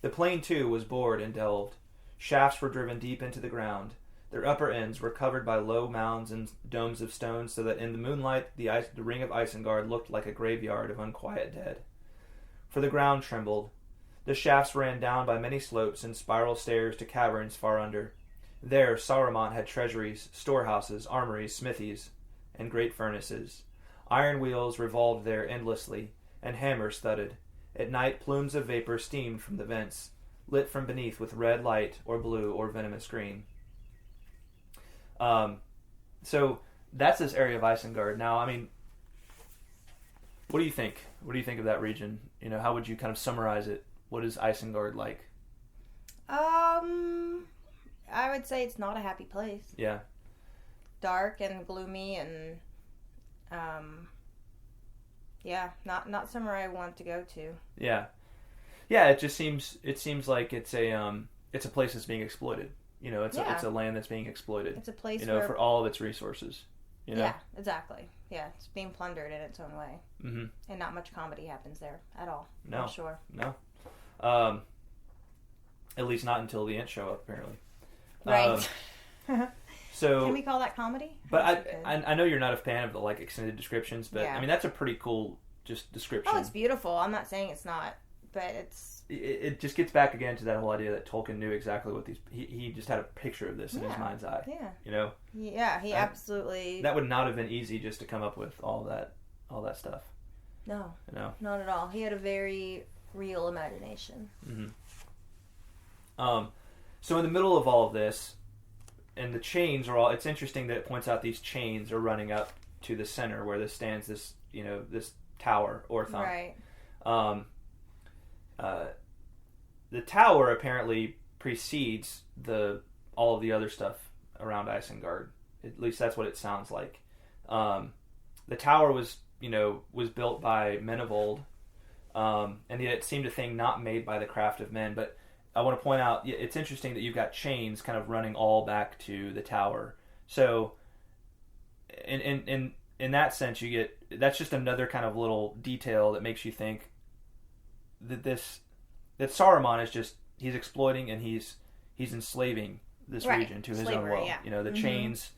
The plain, too, was bored and delved. Shafts were driven deep into the ground. Their upper ends were covered by low mounds and domes of stone, so that in the moonlight the ring of Isengard looked like a graveyard of unquiet dead. For the ground trembled. The shafts ran down by many slopes and spiral stairs to caverns far under. There Saruman had treasuries, storehouses, armories, smithies, and great furnaces. Iron wheels revolved there endlessly, and hammers thudded. At night plumes of vapor steamed from the vents, lit from beneath with red light or blue or venomous green. So that's this area of Isengard. Now, I mean, what do you think? What do you think of that region? How would you kind of summarize it? What is Isengard like? I would say it's not a happy place. Yeah. Dark and gloomy and, not somewhere I want to go to. Yeah. Yeah, it seems like it's a place that's being exploited. You know, it's a land that's being exploited. It's a place, you know, for all of its resources. You know? Yeah, exactly. Yeah, it's being plundered in its own way. Mm-hmm. And not much comedy happens there at all. No. I'm sure. No. At least not until the Ents show up, apparently. Right. So can we call that comedy? But I know you're not a fan of the like extended descriptions, but I mean that's a pretty cool just description. Oh, it's beautiful. I'm not saying it's not, but it just gets back again to that whole idea that Tolkien knew exactly what these he just had a picture of this in his mind's eye. Yeah. You know? Yeah, he absolutely. That would not have been easy just to come up with all that stuff. No. You know? Not at all. He had a very real imagination. Mm-hmm. So in the middle of all of this, and the chains are all, it's interesting that it points out these chains are running up to the center where this stands this, you know, this tower, Orthanc. Right. The tower apparently precedes all of the other stuff around Isengard. At least that's what it sounds like. The tower was built by men of old, and yet it seemed a thing not made by the craft of men, but I want to point out, it's interesting that you've got chains kind of running all back to the tower. So, in that sense, that's just another kind of little detail that makes you think that that Saruman is he's exploiting and he's enslaving this region to his own will. Yeah. You know, the chains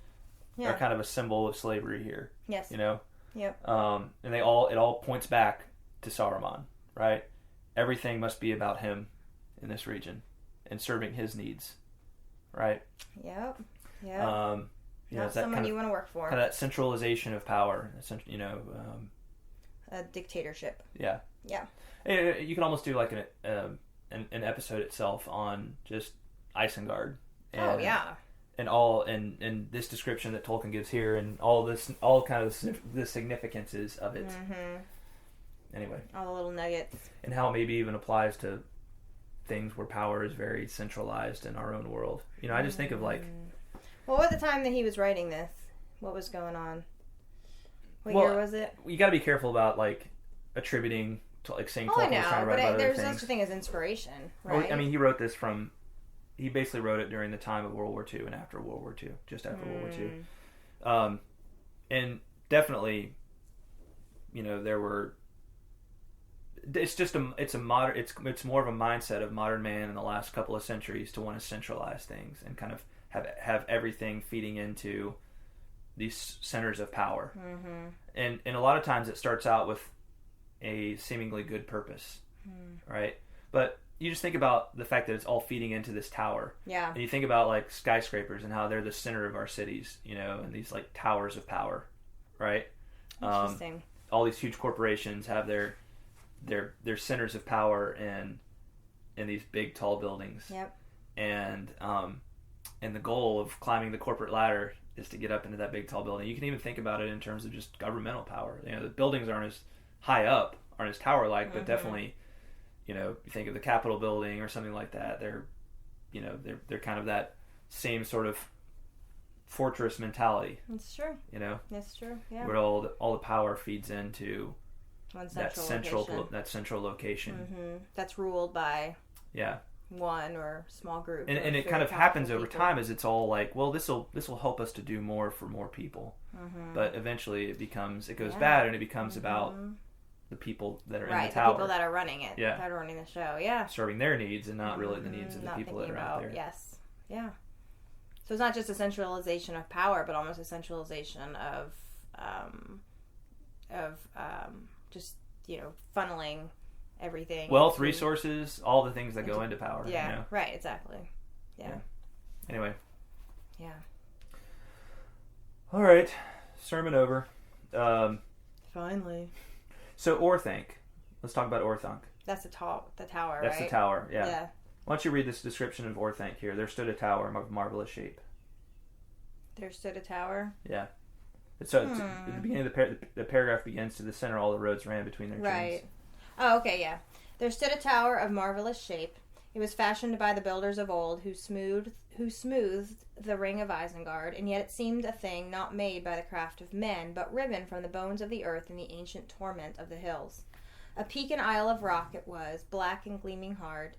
are kind of a symbol of slavery here. Yes. You know. Yep. And it all points back to Saruman, right? Everything must be about him in this region and serving his needs, right? Yep. Not someone you want to work for. Kind of that centralization of power, a dictatorship. Yeah. Yeah. You can almost do like an episode itself on just Isengard. And this description that Tolkien gives here, and all kind of the significances of it. Mm-hmm. Anyway, all the little nuggets, and how it maybe even applies to things where power is very centralized in our own world. You know, I just think of like. Well, at the time that he was writing this, what was going on? What year was it? You got to be careful about like attributing to like saying Tolkien was trying to write about other things. There's such a thing as inspiration, right? Well, I mean, he wrote this he basically wrote it during the time of World War II and after World War II, just after World War II. And definitely, you know, there were. It's more of a mindset of modern man in the last couple of centuries to want to centralize things and kind of have everything feeding into these centers of power. Mm-hmm. And a lot of times it starts out with a seemingly good purpose, right? But you just think about the fact that it's all feeding into this tower. Yeah. And you think about like skyscrapers and how they're the center of our cities, you know, and these like towers of power, right? Interesting. All these huge corporations have their centers of power in these big tall buildings. Yep. And the goal of climbing the corporate ladder is to get up into that big tall building. You can even think about it in terms of just governmental power. You know, the buildings aren't as high up, aren't as tower like, but definitely, you know, you think of the Capitol building or something like that. They're kind of that same sort of fortress mentality. That's true. You know. That's true. Yeah. Where all the power feeds into that central location. Mm-hmm. That's ruled by one or small group. And it kind of happens over time as it's all like, well, this will help us to do more for more people. Mm-hmm. But eventually it goes bad and it becomes about the people that are in the tower. The people that are running it. Yeah. That are running the show. Yeah. Serving their needs and not really the needs of the people that are out there. Yes. Yeah. So it's not just a centralization of power, but almost a centralization of just, you know, funneling everything. Wealth, resources, all the things that go into power. Yeah, you know? right, exactly. Yeah. Anyway. Yeah. All right. Sermon over. Finally. So Orthanc. Let's talk about Orthanc. That's the tower, right? That's the tower, yeah. Why don't you read this description of Orthanc here? There stood a tower of marvelous shape. There stood a tower? Yeah. So at the beginning of the paragraph begins, to the center all the roads ran between their chains. Right. Oh, okay, yeah. There stood a tower of marvelous shape. It was fashioned by the builders of old, who smoothed the ring of Isengard, and yet it seemed a thing not made by the craft of men, but riven from the bones of the earth in the ancient torment of the hills. A peak and isle of rock it was, black and gleaming hard.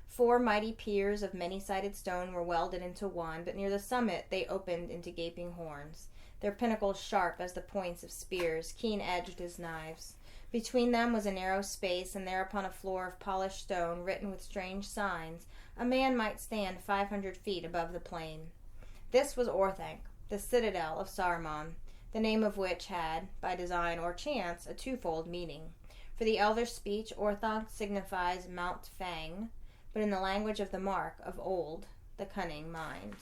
4 mighty piers of many-sided stone were welded into one, but near the summit they opened into gaping horns, their pinnacles sharp as the points of spears, keen-edged as knives. Between them was a narrow space, and there upon a floor of polished stone, written with strange signs, a man might stand 500 feet above the plain. This was Orthanc, the citadel of Saruman, the name of which had, by design or chance, a twofold meaning. For the elder speech, Orthanc signifies Mount Fang, but in the language of the Mark of old, the cunning mind.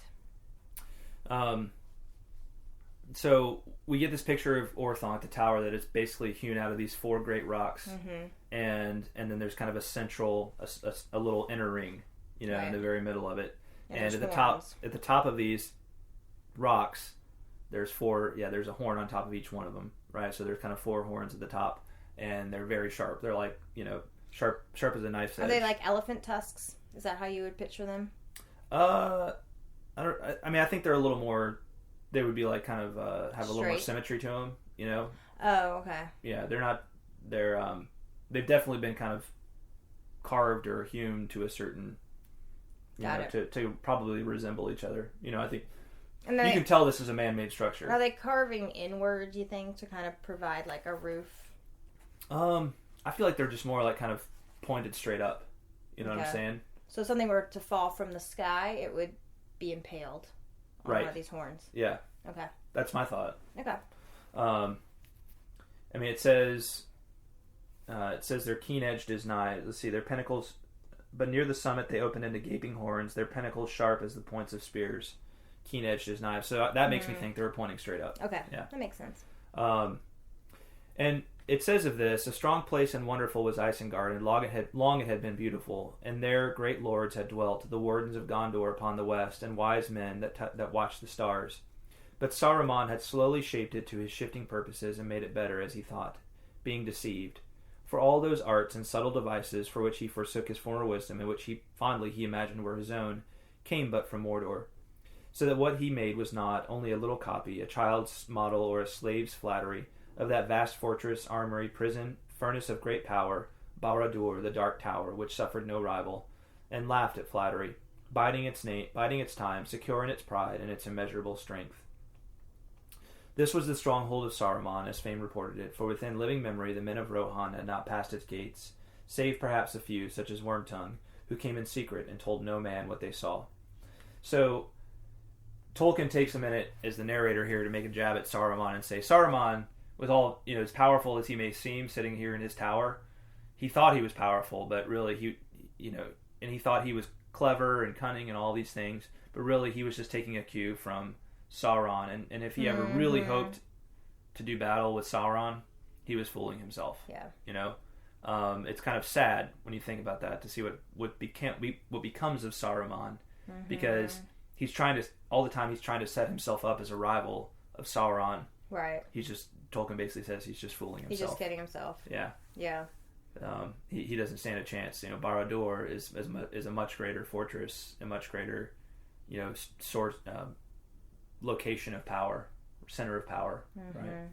So we get this picture of Orthanc, the tower, that is basically hewn out of these 4 great rocks, and then there's kind of a central, a little inner ring, in the very middle of it, and at the top of these rocks, there's 4. Yeah, there's a horn on top of each one of them, right? So there's kind of 4 horns at the top, and they're very sharp. They're like sharp as a knife's edge. Are they like elephant tusks? Is that how you would picture them? I think they're a little more. They would be like kind of have straight. A little more symmetry to them, Oh, okay. Yeah, they're not. They've definitely been kind of carved or hewn to a certain, to probably resemble each other. I think you can tell this is a man-made structure. Are they carving inward, do you think, to kind of provide like a roof? I feel like they're just more like kind of pointed straight up. You know what I'm saying? So if something were to fall from the sky, it would be impaled on one of these horns. Yeah. Okay. That's my thought. Okay. It says they're keen-edged as knives. Let's see, their pinnacles, but near the summit they open into gaping horns, their pinnacles sharp as the points of spears, keen-edged as knives. So that makes me think they were pointing straight up. Okay. Yeah. That makes sense. And it says of this, a strong place and wonderful was Isengard, and long it had been beautiful, and there great lords had dwelt, the wardens of Gondor upon the west, and wise men that watched the stars. But Saruman had slowly shaped it to his shifting purposes and made it better, as he thought, being deceived. For all those arts and subtle devices for which he forsook his former wisdom, and which he imagined were his own, came but from Mordor. So that what he made was not only a little copy, a child's model or a slave's flattery, of that vast fortress, armory, prison, furnace of great power, Barad-dûr, the dark tower, which suffered no rival, and laughed at flattery, biding its time, secure in its pride and its immeasurable strength. This was the stronghold of Saruman, as fame reported it, for within living memory the men of Rohan had not passed its gates, save perhaps a few, such as Wormtongue, who came in secret and told no man what they saw. So, Tolkien takes a minute as the narrator here to make a jab at Saruman and say, Saruman, with all, as powerful as he may seem sitting here in his tower, he thought he was powerful, but really and he thought he was clever and cunning and all these things, but really he was just taking a cue from Sauron, and if he ever really hoped to do battle with Sauron, he was fooling himself. Yeah. It's kind of sad when you think about that, to see what becomes of Saruman, because he's trying to set himself up as a rival of Sauron. Right. Tolkien basically says he's just fooling himself. He's just kidding himself. Yeah. Yeah. He doesn't stand a chance. Barad-dûr is a much greater fortress, a much greater, source, location of power, center of power, right?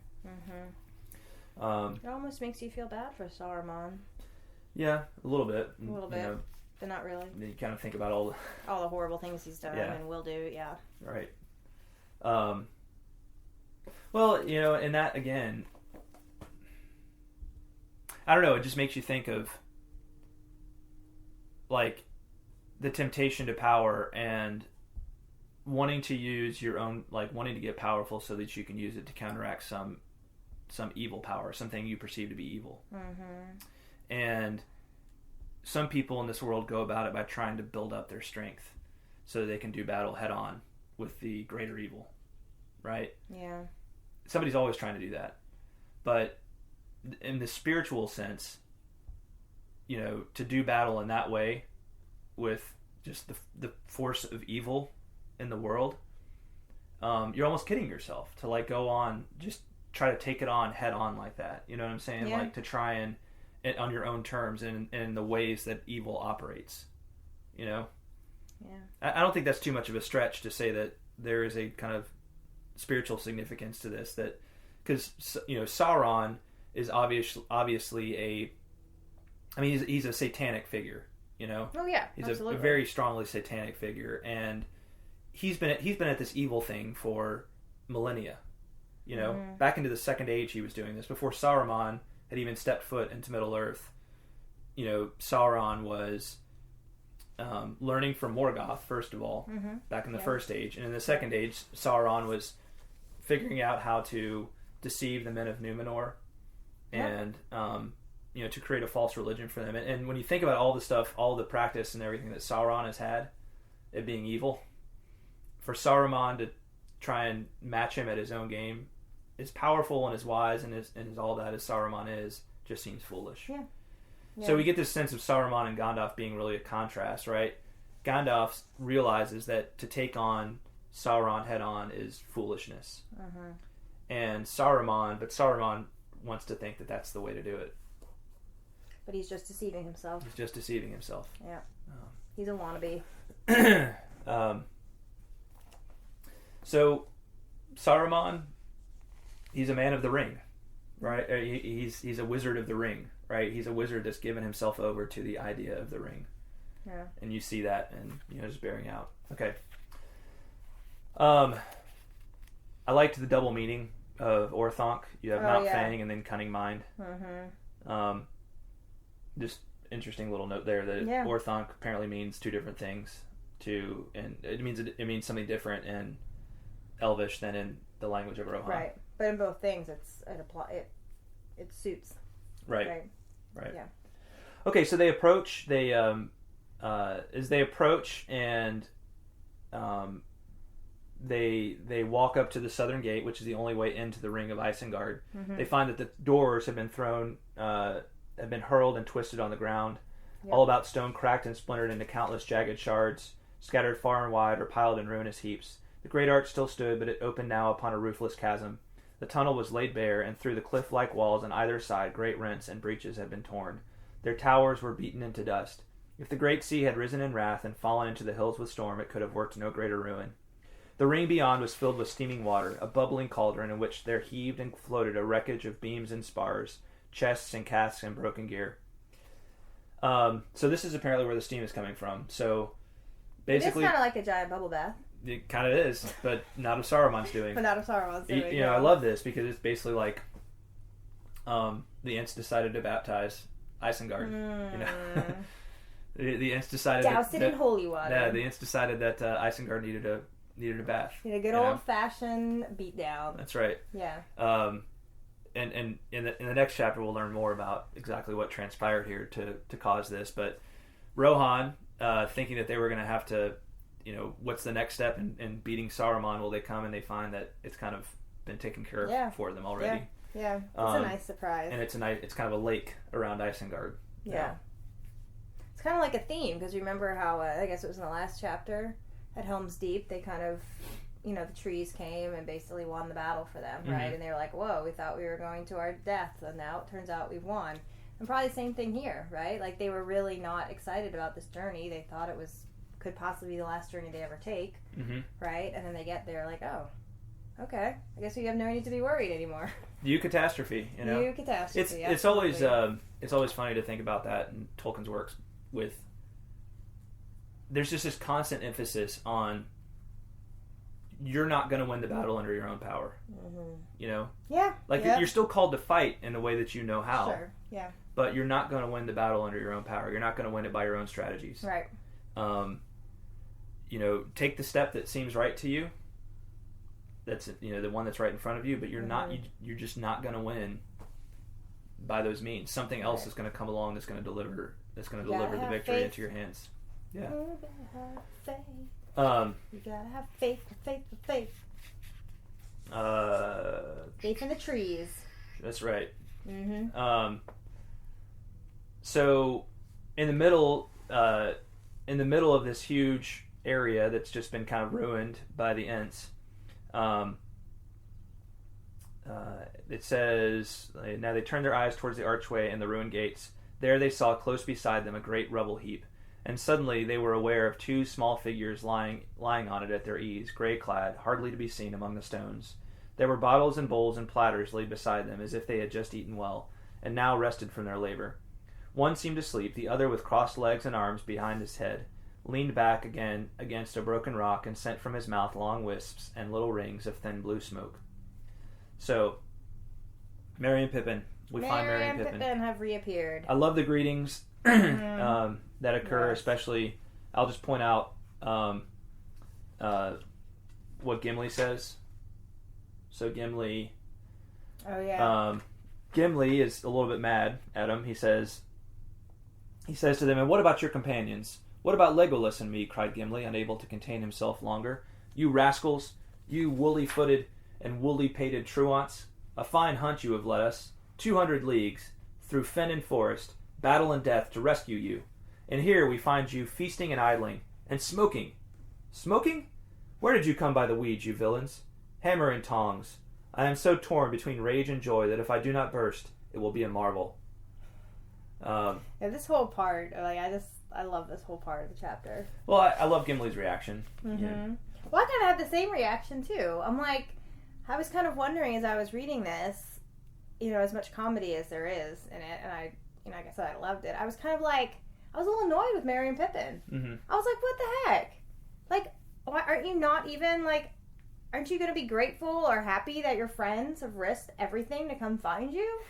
It almost makes you feel bad for Saruman. Yeah, a little bit. A little bit, but not really. You kind of think about all the horrible things he's done and will do. Yeah. Right. Well, and that, again, I don't know, it just makes you think of, like, the temptation to power and wanting to use your own, like, wanting to get powerful so that you can use it to counteract some evil power, something you perceive to be evil. And some people in this world go about it by trying to build up their strength so they can do battle head on with the greater evil, right? Yeah. Somebody's always trying to do that. But in the spiritual sense, to do battle in that way with just the force of evil in the world, you're almost kidding yourself to, like, go on, just try to take it on head on like that. You know what I'm saying? Yeah. Like, to try and on your own terms and in the ways that evil operates. Yeah. I don't think that's too much of a stretch to say that there is a kind of spiritual significance to this, that because Sauron is obviously he's a satanic figure, You know? Oh yeah, he's absolutely. a very strongly satanic figure, and he's been at this evil thing for millennia. You know, back into the Second Age, he was doing this before Saruman had even stepped foot into Middle Earth. You know, Sauron was learning from Morgoth, first of all, back in the First Age, and in the Second Age, Sauron was figuring out how to deceive the men of Numenor, and you know, to create a false religion for them. And when you think about all the stuff, all the practice and everything that Sauron has had, it being evil, for Saruman to try and match him at his own game, as powerful and as wise and as all that as Saruman is, just seems foolish. Yeah. So we get this sense of Saruman and Gandalf being really a contrast, right? Gandalf realizes that to take on Sauron head on is foolishness. And Saruman wants to think that that's the way to do it. But he's just deceiving himself. Yeah. He's a wannabe. So Saruman, he's a man of the ring, right? He's a wizard of the ring, right? He's a wizard that's given himself over to the idea of the ring. Yeah. And you see that, and you know, just bearing out. Okay. I liked the double meaning of Orthanc. You have Mount Fang and then Cunning Mind. Just interesting little note there that Orthanc apparently means two different things. And it means something different in Elvish than in the language of Rohan. Right, but in both things, it suits. Right. Yeah. Okay, so they approach. As they approach, and they walk up to the southern gate, which is the only way into the ring of Isengard. They find that the doors have been thrown, have been hurled and twisted on the ground. All about stone cracked and splintered into countless jagged shards, scattered far and wide or piled in ruinous heaps. The great arch still stood, but it opened now upon a roofless chasm. The tunnel was laid bare, and through the cliff-like walls on either side great rents and breaches had been torn. Their towers were beaten into dust. If the great sea had risen in wrath and fallen into the hills with storm, it could have worked no greater ruin. The ring beyond was filled with steaming water, a bubbling cauldron in which there heaved and floated a wreckage of beams and spars, chests and casks and broken gear. So this is apparently where the steam is coming from. So basically, it's kind of like a giant bubble bath. It kind of is, but not of Saruman's doing. But not of Saruman's doing. You know, I love this because it's basically like the Ents decided to baptize Isengard. You know, the Ents decided doused it in holy water. Yeah, the Ents decided that Isengard needed a bath. Need a good old fashioned beat down. That's right. Yeah. And in the next chapter we'll learn more about exactly what transpired here to cause this. But Rohan, thinking that they were going to have to, you know, what's the next step in beating Saruman? Well, they come and they find that it's kind of been taken care of for them already. Yeah, it's a nice surprise. And it's kind of a lake around Isengard. Yeah. It's kind of like a theme, because remember how, I guess it was in the last chapter, at Helm's Deep, they kind of, you know, the trees came and basically won the battle for them, right? And they were like, whoa, we thought we were going to our death, and now it turns out we've won. And probably the same thing here, right? Like, they were really not excited about this journey. They thought it could possibly be the last journey they ever take, right? And then they get there like, oh, okay, I guess we have no need to be worried anymore. Eucatastrophe, you know. Eucatastrophe. It's always funny to think about that in Tolkien's works. There's just this constant emphasis on you're not going to win the battle under your own power. You know. Yeah. Like you're still called to fight in the way that you know how. Sure. Yeah. But you're not going to win the battle under your own power. You're not going to win it by your own strategies. Right. You know, take the step that seems right to you. That's, you know, the one that's right in front of you, but you're not. You're just not going to win by those means. Something else is going to come along that's going to deliver. That's going to deliver the victory into your hands. Yeah. You gotta have faith. You gotta have faith. Faith in the trees. That's right. So, in the middle of this huge area that's just been kind of ruined by the Ents, it says, now they turned their eyes towards the archway and the ruined gates. There they saw close beside them a great rubble heap, and suddenly they were aware of two small figures lying on it at their ease, grey-clad, hardly to be seen among the stones. There were bottles and bowls and platters laid beside them, as if they had just eaten well, and now rested from their labor. One seemed asleep, the other with crossed legs and arms behind his head, leaned back again against a broken rock and sent from his mouth long wisps and little rings of thin blue smoke. So, Merry and Pippin. We find Merry and Pippin have reappeared. I love the greetings that occur, especially, I'll just point out what Gimli says. So Gimli... Oh, yeah. Gimli is a little bit mad at him. He says to them, "And what about your companions? What about Legolas and me?" cried Gimli, unable to contain himself longer. "You rascals, you woolly-footed and woolly-pated truants, a fine hunt you have led us, 200 leagues, through fen and forest, battle and death to rescue you. And here we find you feasting and idling, and smoking. Smoking? Where did you come by the weeds, you villains? Hammer and tongs. I am so torn between rage and joy that if I do not burst, it will be a marvel." This whole part, I love this whole part of the chapter. Well, I love Gimli's reaction. Mm-hmm. Yeah. Well, I kind of had the same reaction too. I'm like, I was kind of wondering as I was reading this, as much comedy as there is in it, and I, like I said, I loved it. I was kind of like, I was a little annoyed with Merry and Pippin. Mm-hmm. I was like, what the heck? Like, why aren't you not even like? Aren't you going to be grateful or happy that your friends have risked everything to come find you?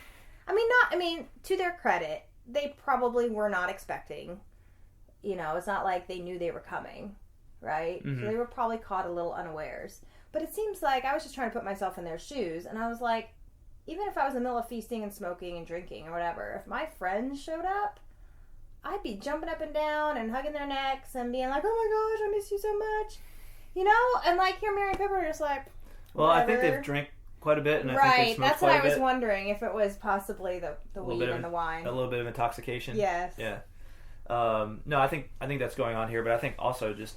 To their credit, they probably were not expecting. It's not like they knew they were coming, right? Mm-hmm. So they were probably caught a little unawares. But it seems like I was just trying to put myself in their shoes, and I was like, even if I was in the middle of feasting and smoking and drinking or whatever, if my friends showed up, I'd be jumping up and down and hugging their necks and being like, "Oh my gosh, I miss you so much." And like here Merry and Pippin are just like, well, I think they've drank quite a bit, and I think they've smoked that's quite what a bit. I was wondering, if it was possibly the weed and the wine. A little bit of intoxication. Yes. Yeah. No, I think that's going on here, but I think also just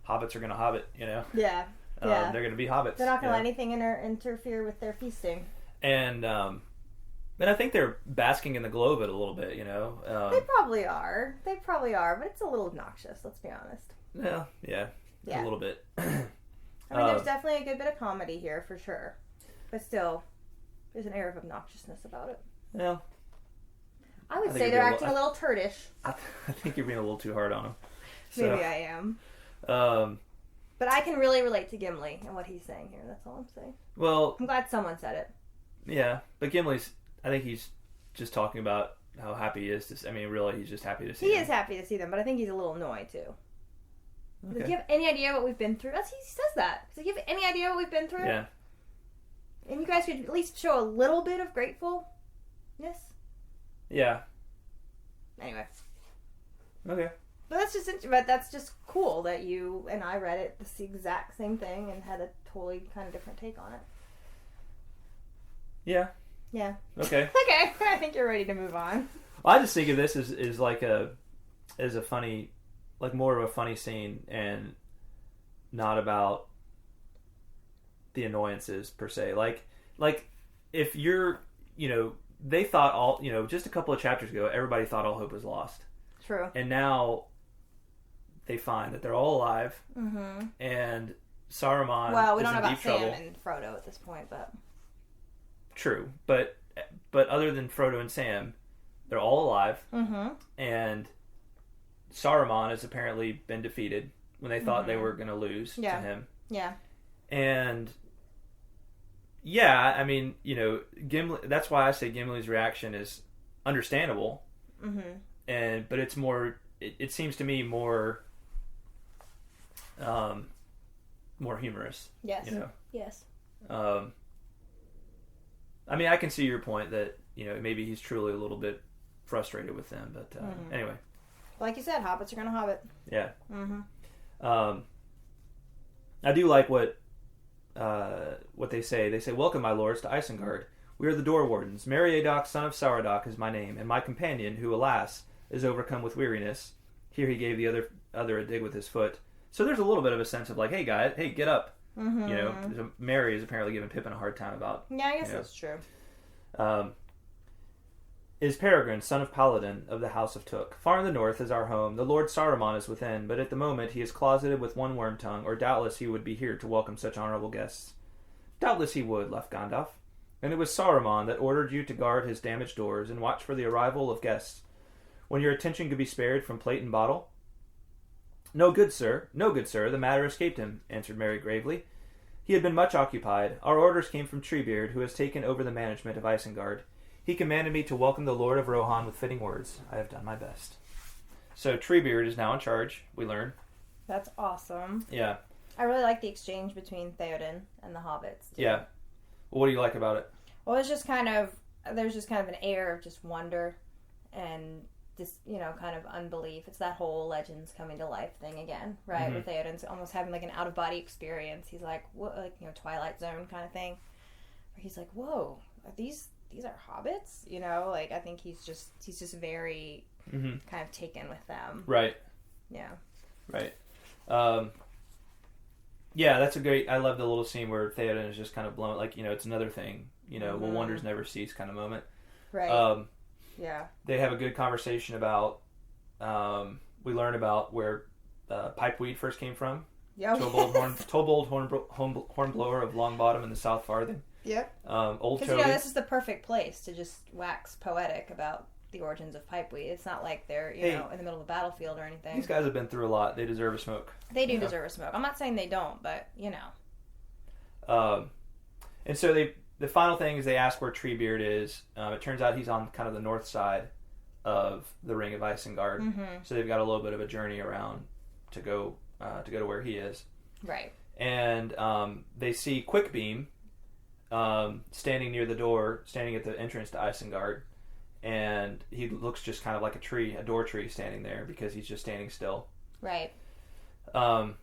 hobbits are going to hobbit, Yeah. They're going to be hobbits. They're not going to let anything interfere with their feasting. And I think they're basking in the glow of it a little bit, They probably are, but it's a little obnoxious, let's be honest. Yeah. A little bit. There's definitely a good bit of comedy here, for sure. But still, there's an air of obnoxiousness about it. Yeah. I would say they're acting a little turdish. I think you're being a little too hard on them. Maybe I am. But I can really relate to Gimli and what he's saying here. That's all I'm saying. Well, I'm glad someone said it. Yeah, but I think he's just talking about how happy he is to. Really, he's just happy to see them. He is happy to see them, but I think he's a little annoyed too. Okay. Does he have any idea what we've been through? He says that. Does he have any idea what we've been through? Yeah. And you guys could at least show a little bit of gratefulness. Yeah. Anyway. Okay. But that's just cool that you and I read it the exact same thing and had a totally kind of different take on it. Yeah. Yeah. Okay. Okay. I think you're ready to move on. Well, I just think of this as like as a funny, like more of a funny scene and not about the annoyances per se. Like if you're, they thought just a couple of chapters ago, everybody thought all hope was lost. True. And now they find that they're all alive. Mm-hmm. And Saruman well, we is don't know in about deep Sam trouble. and Frodo at this point, but true. But other than Frodo and Sam, they're all alive. Mm-hmm. And Saruman has apparently been defeated when they thought they were going to lose to him. Yeah. And yeah, Gimli. That's why I say Gimli's reaction is understandable. Mm-hmm. But it's more. It seems to me more. More humorous. Yes. Yes. I can see your point that maybe he's truly a little bit frustrated with them, but anyway. Like you said, hobbits are going to hobbit. Yeah. Mm-hmm. I do like what they say. They say, "Welcome, my lords, to Isengard. We are the door wardens. Meriadoc, son of Saurodoc, is my name, and my companion, who, alas, is overcome with weariness." Here he gave the other a dig with his foot. So there's a little bit of a sense of like, "Hey, guys, hey, get up." Mm-hmm. Merry is apparently giving Pippin a hard time about. Yeah, I guess that's true. Is Peregrine, son of Paladin of the House of Took. Far in the north is our home. The Lord Saruman is within, but at the moment he is closeted with one worm tongue, or doubtless he would be here to welcome such honorable guests. Doubtless he would, laughed Gandalf. And it was Saruman that ordered you to guard his damaged doors and watch for the arrival of guests. when your attention could be spared from plate and bottle? No, good sir. No, good sir. The matter escaped him, answered Merry gravely. He had been much occupied. Our orders came from Treebeard, who has taken over the management of Isengard. He commanded me to welcome the Lord of Rohan with fitting words. I have done my best. So Treebeard is now in charge, we learn. That's awesome. Yeah. I really like the exchange between Theoden and the hobbits, too. Yeah. Well, what do you like about it? Well, there's just kind of an air of just wonder and this, kind of unbelief. It's that whole legends coming to life thing again, right? Where Theoden's almost having like an out-of-body experience. He's like, what, like, Twilight Zone kind of thing. Where he's like, whoa, these are hobbits? Like, I think he's just very kind of taken with them. Right. Yeah. Right. Yeah, that's a great, I love the little scene where Theoden is just kind of blown, like, it's another thing, will wonders never cease kind of moment. Right. Yeah. They have a good conversation about, we learn about where pipeweed first came from. Yeah. Tobold Hornblower of Longbottom in the South Farthing. Yep. Old Because, Toby. this is the perfect place to just wax poetic about the origins of pipeweed. It's not like they're, in the middle of a battlefield or anything. These guys have been through a lot. They deserve a smoke. They do deserve a smoke. I'm not saying they don't, but, And so the final thing is they ask where Treebeard is. It turns out he's on kind of the north side of the Ring of Isengard. So they've got a little bit of a journey around to go to where he is. Right. And they see Quickbeam standing near the door, standing at the entrance to Isengard. And he looks just kind of like a door tree standing there because he's just standing still. Right. And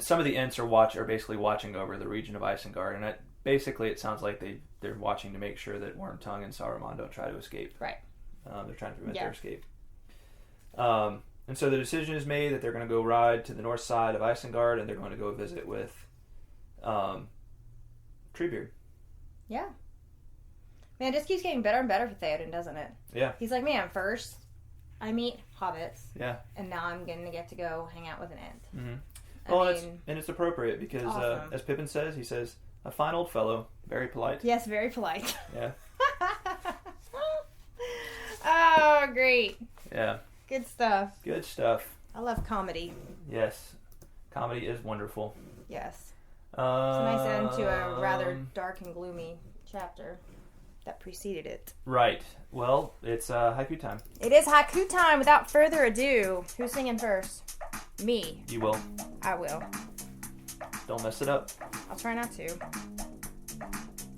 some of the Ents are basically watching over the region of Isengard, and it sounds like they're watching to make sure that Wormtongue and Saruman don't try to escape. Right. They're trying to prevent their escape. And so the decision is made that they're going to go ride to the north side of Isengard, and they're going to go visit with Treebeard. Yeah. Man, it just keeps getting better and better for Theoden, doesn't it? Yeah. He's like, man, first I meet hobbits. Yeah. And now I'm going to get to go hang out with an Ent. Mm-hmm. Well, it's appropriate because, awesome. As Pippin says, he says, a fine old fellow, very polite. Yes, very polite. Yeah. Oh, great. Yeah. Good stuff. Good stuff. I love comedy. Yes. Comedy is wonderful. Yes. It's a nice end to a rather dark and gloomy chapter that preceded it. Right. Well, it's haiku time. It is haiku time. Without further ado, who's singing first? Me. You will. I will. Don't mess it up. I'll try not to.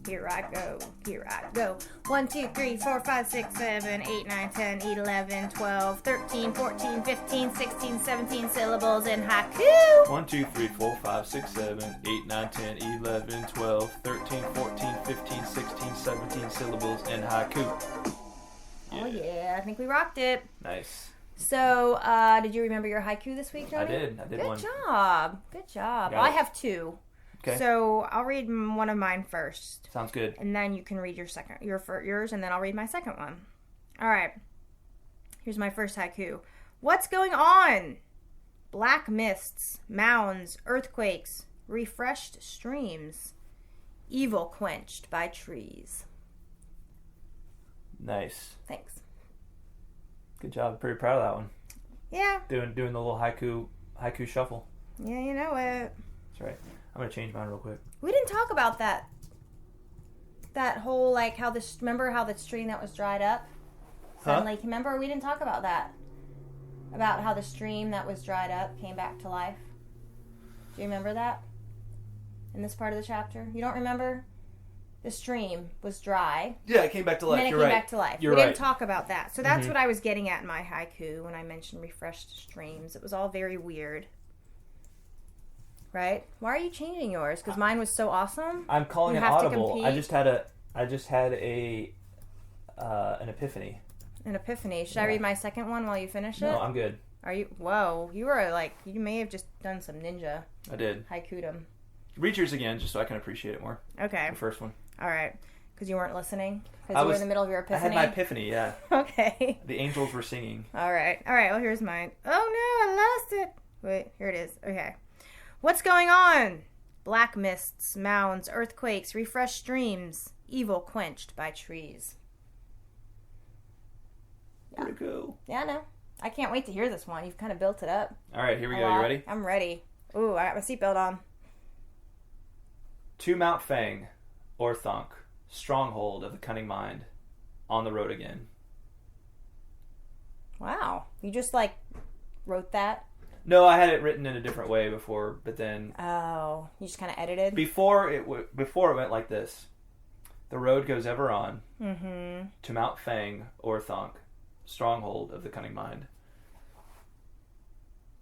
Here I go. Here I go. 1, 2, 3, 4, 5, 6, 7, 8, 9, 10, 11, 12, 13, 14, 15, 16, 17 syllables in haiku. 1, 2, 3, 4, 5, 6, 7, 8, 9, 10, 11, 12, 13, 14, 15, 16, 17 syllables in haiku. Oh yeah, I think we rocked it. Nice. So, did you remember your haiku this week, Johnny? I did Good one. Good job. I have two. Okay. So I'll read one of mine first. Sounds good. And then you can read yours, and then I'll read my second one. All right. Here's my first haiku. What's going on? Black mists, mounds, earthquakes, refreshed streams, evil quenched by trees. Nice. Thanks. Good job. Pretty proud of that one. Yeah. Doing the little haiku shuffle. Yeah, you know it. That's right. I'm gonna change mine real quick. We didn't talk about that. That whole, like, remember how the stream that was dried up? Suddenly, remember, we didn't talk about that. About how the stream that was dried up came back to life. Do you remember that? In this part of the chapter? You don't remember? The stream was dry. Yeah, it came back to life. And then it You're came right. back to life. You're we right. didn't talk about that. So that's what I was getting at in my haiku when I mentioned refreshed streams. It was all very weird. Right? Why are you changing yours? Because mine was so awesome. I'm calling it audible. I just had an epiphany. An epiphany. Should I read my second one while you finish it? No, I'm good. Are you? Whoa, you were like, you may have just done some ninja. I did. Haiku'd them. Read yours again, just so I can appreciate it more. Okay. The first one. All right. Because you weren't listening? Because you were in the middle of your epiphany? I had my epiphany, yeah. Okay. The angels were singing. All right. Well, here's mine. Oh, no, I lost it. Wait, here it is. Okay. What's going on? Black mists, mounds, earthquakes, refreshed streams, evil quenched by trees. Yeah. Pretty cool. Yeah, I know. I can't wait to hear this one. You've kind of built it up. All right, here we go. You ready? I'm ready. Ooh, I got my seatbelt on. To Mount Fang, Orthonk, stronghold of the cunning mind, on the road again. Wow. You just, wrote that? No, I had it written in a different way before, but then... Oh, you just kind of edited? Before it went like this. The road goes ever on. Mm-hmm. To Mount Fang, Orthonk, stronghold of the cunning mind.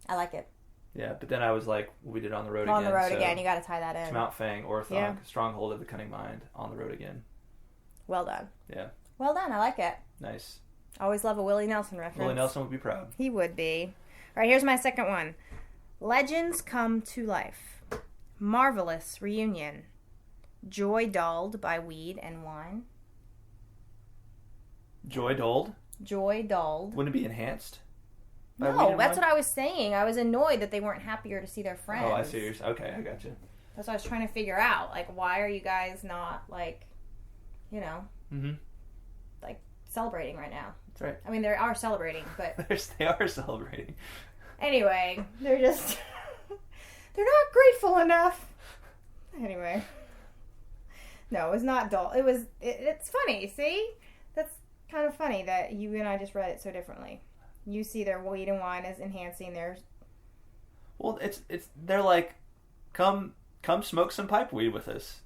I like it. Yeah, but then I was like, we did on the road again. On the road again, you got to tie that in. To Mount Fang, Orthonk, stronghold of the cunning mind, on the road again. Well done. Yeah. Well done, I like it. Nice. Always love a Willie Nelson reference. Willie Nelson would be proud. He would be. All right, here's my second one. Legends come to life. Marvelous reunion. Joy dulled by weed and wine. Joy dulled? Joy dulled. Wouldn't it be enhanced? No, that's what I was saying. I was annoyed that they weren't happier to see their friends. Oh, I see. Okay, I got you. That's what I was trying to figure out. Why are you guys not, Mm-hmm. celebrating right now? That's right. I mean, they are celebrating, but... They are celebrating. Anyway, they're just... they're not grateful enough. Anyway. No, it was not dull. It was... It's funny, see? That's kind of funny that you and I just read it so differently. You see their weed and wine as enhancing their... Well, they're like, come smoke some pipe weed with us.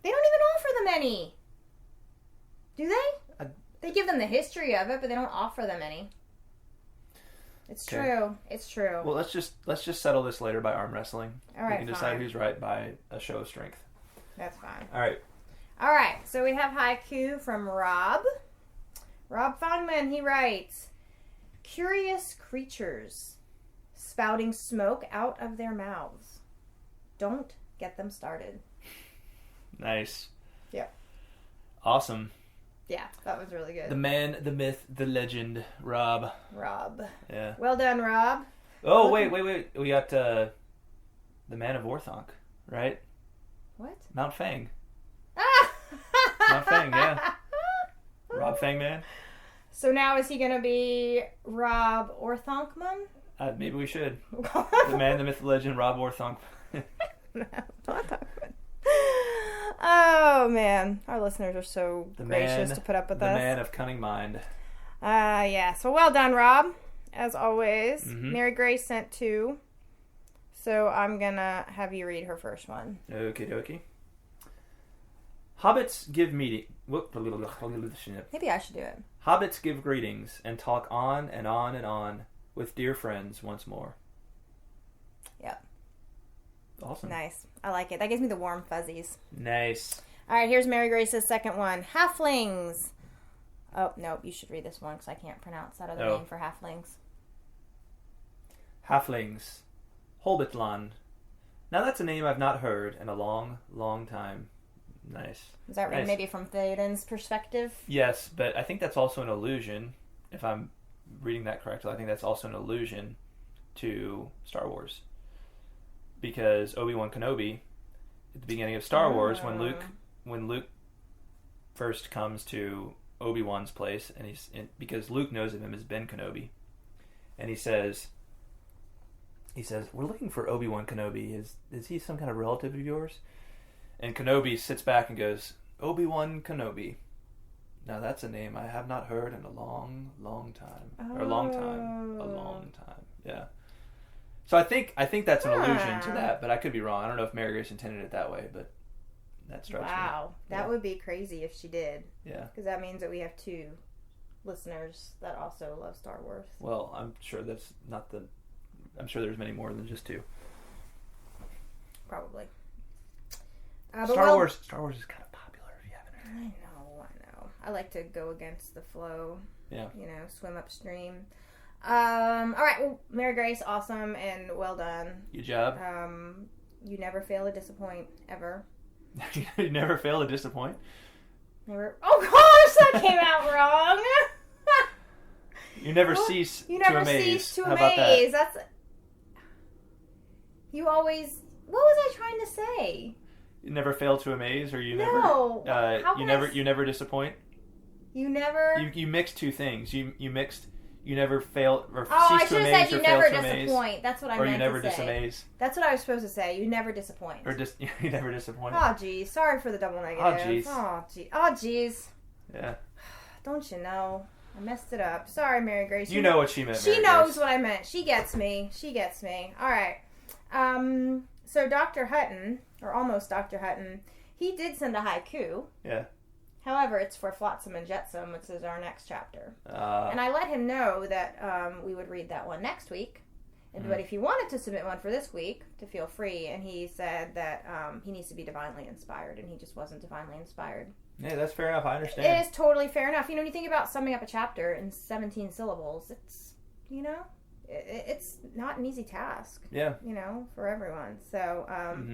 They don't even offer them any. Do they? They give them the history of it, but they don't offer them any. It's true. It's true. Well, let's just settle this later by arm wrestling. All right, we can decide who's right by a show of strength. That's fine. All right. So we have haiku from Rob. Rob Fongman, he writes, curious creatures spouting smoke out of their mouths. Don't get them started. Nice. Yep. Awesome. Yeah, that was really good. The man, the myth, the legend, Rob. Yeah. Well done, Rob. Oh, wait. We got the man of Orthonk, right? What? Mount Fang. Ah! Mount Fang, yeah. Rob Fangman. So now is he going to be Rob Orthonkman? Maybe we should. The man, the myth, the legend, Rob Orthonk. Oh, man. Our listeners are so gracious to put up with us. The man of cunning mind. Yeah. So well done, Rob. As always. Mm-hmm. Mary Grace sent 2. So I'm going to have you read her first one. Okie dokie. Hobbits give meeting. Maybe I should do it. Hobbits give greetings and talk on and on and on with dear friends once more. Yep. Awesome. Nice. I like it. That gives me the warm fuzzies. Nice. All right, here's Mary Grace's second one. Halflings. Oh, no, you should read this one because I can't pronounce that other name for halflings. Halflings. Hobbitland. Now that's a name I've not heard in a long, long time. Nice. Is that right? Maybe from Theoden's perspective? Yes, but I think that's also an allusion, if I'm reading that correctly, I think that's also an allusion to Star Wars. Because Obi-Wan Kenobi, at the beginning of Star Wars, when Luke first comes to Obi-Wan's place, and because Luke knows of him as Ben Kenobi, and he says, we're looking for Obi-Wan Kenobi. Is he some kind of relative of yours? And Kenobi sits back and goes, Obi-Wan Kenobi. Now that's a name I have not heard in a long, long time. Or a long time. Yeah. So I think that's an allusion to that, but I could be wrong. I don't know if Mary Grace intended it that way, but that strikes me. Wow. That would be crazy if she did. Yeah. Because that means that we have 2 listeners that also love Star Wars. Well, I'm sure that's not the... I'm sure there's many more than just 2. Probably. Star Wars is kind of popular if you haven't heard. I know. I like to go against the flow. Yeah. Swim upstream. All right. Well, Mary Grace, awesome and well done. Good job. You never fail to disappoint, ever. You never fail to disappoint? Never. Oh gosh, that came out wrong. You never cease to amaze. You never cease to How about amaze. that? That's... You always... What was I trying to say? You never fail to amaze, or you never... you never disappoint? You never... You mixed two things. You mixed... You never fail or I cease to should have amaze said or you fail never to amaze. disappoint. That's what I meant to say. Or you never disamaze. That's what I was supposed to say. You never disappoint. Or you never disappoint. Oh, geez. Sorry for the double negative. Oh, jeez. Oh, geez. Oh, jeez. Yeah. Don't you know? I messed it up. Sorry, Mary Grace. You know what she meant, She Mary knows Grace. what I meant. She gets me. All right. So Dr. Hutton, or almost Dr. Hutton, he did send a haiku. Yeah. However, it's for Flotsam and Jetsam, which is our next chapter. And I let him know that we would read that one next week. But if he wanted to submit one for this week, to feel free. And he said that he needs to be divinely inspired, and he just wasn't divinely inspired. Yeah, that's fair enough. I understand. It is totally fair enough. When you think about summing up a chapter in 17 syllables, it's, it's not an easy task. Yeah. For everyone. So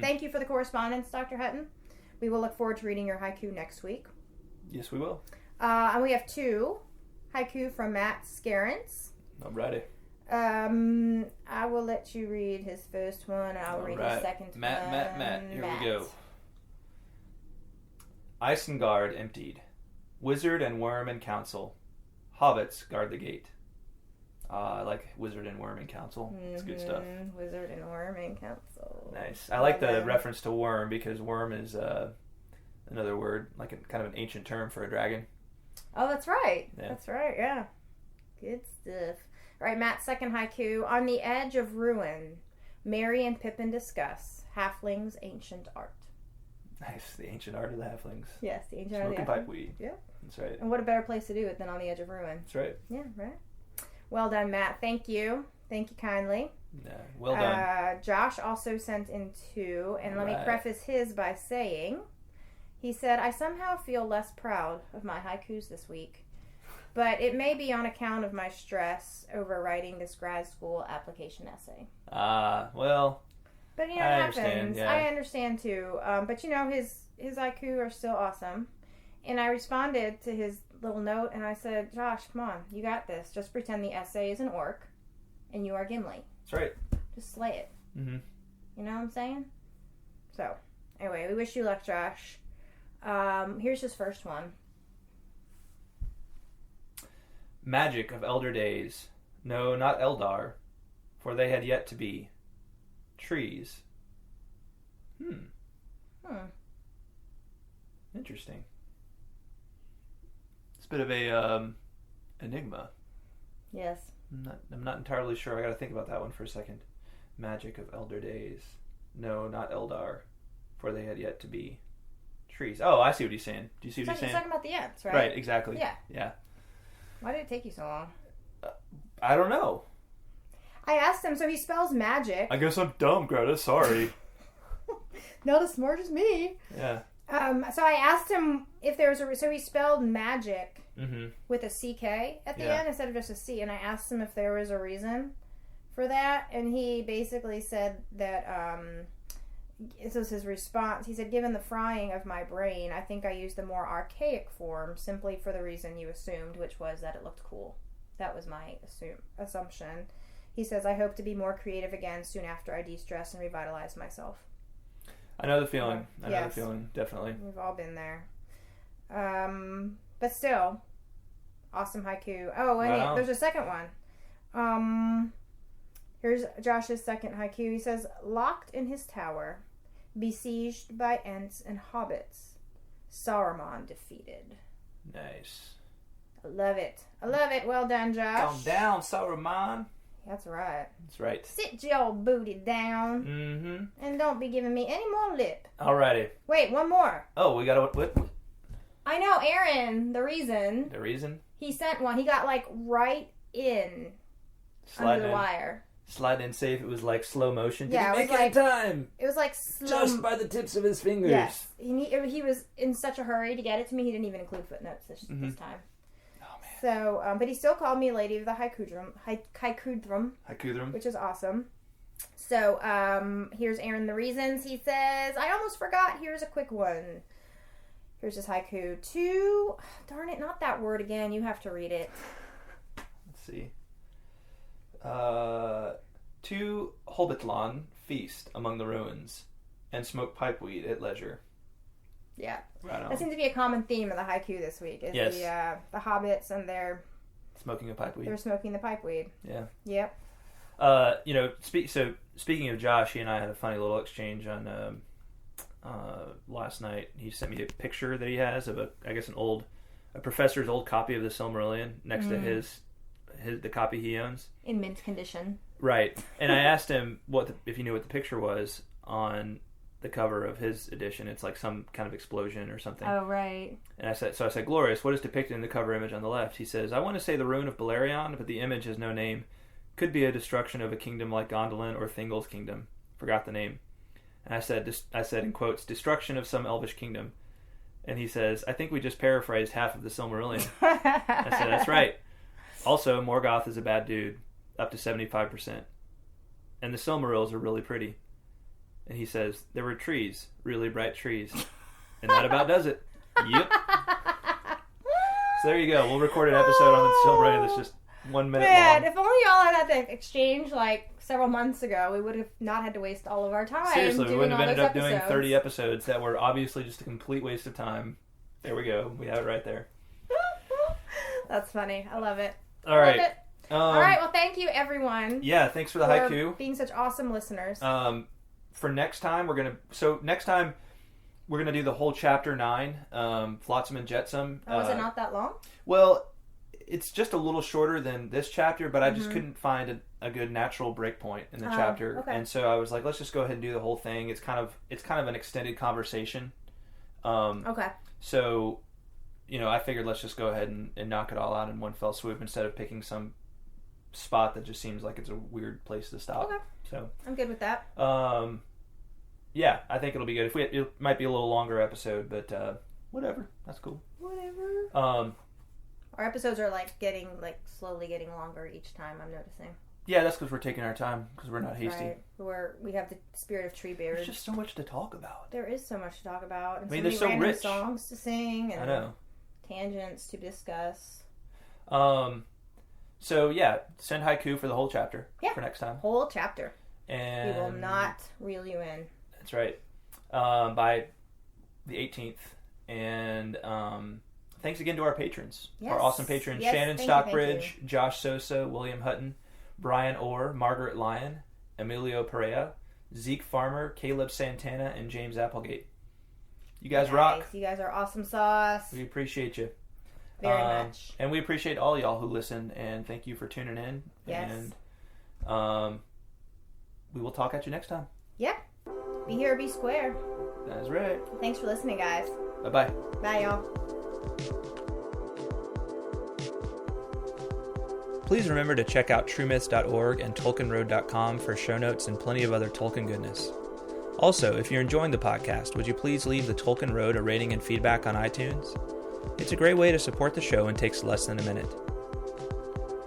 thank you for the correspondence, Dr. Hutton. We will look forward to reading your haiku next week. Yes, we will. And we have 2 haiku from Matt Scarrance. Alrighty. I will let you read his first one, and I'll read his second one. Matt. Here we go. Isengard emptied. Wizard and worm in council. Hobbits guard the gate. I like wizard and worm in council. It's good stuff. Wizard and worm in council. Nice. I like the reference to worm because worm is another word, like kind of an ancient term for a dragon. Oh, that's right. Yeah. That's right, yeah. Good stuff. All right, Matt's second haiku. On the edge of ruin, Merry and Pippin discuss Halfling's ancient art. Nice. The ancient art of the halflings. Yes, the ancient art of the halflings. Smoking pipeweed. Yeah. That's right. And what a better place to do it than on the edge of ruin. That's right. Yeah, right. Well done, Matt. Thank you. Thank you kindly. Yeah, well done. Josh also sent in 2, and let me preface his by saying, he said, I somehow feel less proud of my haikus this week, but it may be on account of my stress over writing this grad school application essay. Well, but it I happens. understand, yeah. I understand too. But his haiku are still awesome. And I responded to his little note and I said, Josh, come on, you got this. Just pretend the essay is an orc and you are Gimli. That's right. Just slay it. Mm-hmm. You know what I'm saying? So, anyway, we wish you luck, Josh. Here's his first one. Magic of elder days. No, not Eldar, for they had yet to be. Trees. Interesting. It's a bit of a enigma. Yes. I'm not entirely sure. I got to think about that one for a second. Magic of elder days. No, not Eldar, for they had yet to be. Trees. Oh, I see what he's saying. Do you see what he's saying? He's talking about the ants, right? Right, exactly. Yeah. Why did it take you so long? I don't know. I asked him, so he spells magic. I guess I'm dumb, Greta. Sorry. Not as smart as me. Yeah. So I asked him if there was so he spelled magic Mm-hmm. with a CK at the end instead of just a C, and I asked him if there was a reason for that, and he basically said that this was his response. He said, given the frying of my brain, I think I used the more archaic form simply for the reason you assumed, which was that it looked cool. That was my assumption. He says, I hope to be more creative again soon after I de-stress and revitalize myself. I know the feeling. I know the feeling, definitely. We've all been there. But still, awesome haiku. Oh, and there's a second one. Here's Josh's second haiku. He says, locked in his tower, besieged by ents and hobbits, Saruman defeated. Nice. I love it. Well done, Josh. Calm down, Saruman. That's right. That's right. Sit your booty down. Mm-hmm. And don't be giving me any more lip. Alrighty. Wait, one more. Oh, we got what? I know, Aaron, the reason. The reason? He sent one. He got, right in under the wire. Slide in safe. It was like slow motion. Did Yeah, he make it in time? It was like slow. Just by the tips of his fingers. Yes. He was in such a hurry to get it to me, he didn't even include footnotes this time. Oh, man. So, but he still called me Lady of the Haikudrum, which is awesome. So, here's Aaron the reasons. He says, I almost forgot. Here's a quick one. Here's his haiku. Darn it, not that word again. You have to read it. Let's see. 2 Hobbitlan feast among the ruins and smoke pipeweed at leisure. Yeah. Right on. That seems to be a common theme of the haiku this week. Is yes. The hobbits and their smoking a pipeweed. They're smoking the pipeweed. Yeah. Yep. Speaking of Josh, he and I had a funny little exchange on last night. He sent me a picture that he has of a professor's old copy of the Silmarillion next to the copy he owns in mint condition. Right, and I asked him if he knew what the picture was on the cover of his edition. It's like some kind of explosion or something. Oh, right. And I said, Glorious, what is depicted in the cover image on the left? He says, I want to say the ruin of Beleriand, but the image has no name. Could be a destruction of a kingdom like Gondolin or Thingol's kingdom. Forgot the name. And I said in quotes, destruction of some elvish kingdom. And he says, I think we just paraphrased half of the Silmarillion. I said, that's right. Also, Morgoth is a bad dude, up to 75%. And the Silmarils are really pretty. And he says, there were trees, really bright trees. And that about does it. Yep. So there you go. We'll record an episode on the Silmarillion that's just 1 minute long. If only y'all had had that exchange like several months ago, we would have not had to waste all of our time. Seriously, we wouldn't have ended up doing 30 episodes that were obviously just a complete waste of time. There we go. We have it right there. That's funny. I love it. All right. Love it. All right. Well, thank you, everyone. Yeah, thanks for the haiku. Being such awesome listeners. For next time, we're gonna do the whole chapter 9, Flotsam and Jetsam. Oh, was it not that long? Well, it's just a little shorter than this chapter, but I just couldn't find a good natural break point in the chapter, okay. And so I was like, let's just go ahead and do the whole thing. It's kind of an extended conversation. Okay. So, I figured let's just go ahead and knock it all out in one fell swoop instead of picking some spot that just seems like it's a weird place to stop. Okay. So I'm good with that. Yeah, I think it'll be good. It might be a little longer episode, but whatever. That's cool. Whatever. Our episodes are slowly getting longer each time, I'm noticing. Yeah, that's because we're taking our time, because we're not hasty. Right. We have the spirit of Treebeard. There's just so much to talk about. There is so much to talk about. And there's so rich songs to sing and I know. Tangents to discuss. So yeah, send haiku for the whole chapter for next time. Whole chapter. And we will not reel you in. That's right. By the 18th. And thanks again to our patrons. Yes. Our awesome patrons. Yes, Shannon Stockbridge, Josh Sosa, William Hutton, Brian Orr, Margaret Lyon, Emilio Perea, Zeke Farmer, Caleb Santana, and James Applegate. You guys rock. You guys are awesome sauce. We appreciate you. Very much. And we appreciate all y'all who listen, and thank you for tuning in. Yes. And we will talk at you next time. Yep. Be here, be square. That's right. Thanks for listening, guys. Bye-bye. Bye, y'all. Please remember to check out truemyths.org and tolkienroad.com for show notes and plenty of other Tolkien goodness. Also, if you're enjoying the podcast, would you please leave the Tolkien Road a rating and feedback on iTunes? It's a great way to support the show and takes less than a minute.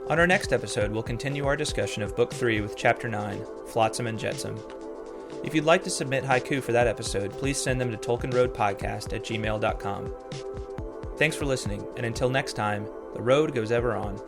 On our next episode, we'll continue our discussion of Book 3 with Chapter 9, Flotsam and Jetsam. If you'd like to submit haiku for that episode, please send them to tolkienroadpodcast@gmail.com. Thanks for listening, and until next time, the road goes ever on.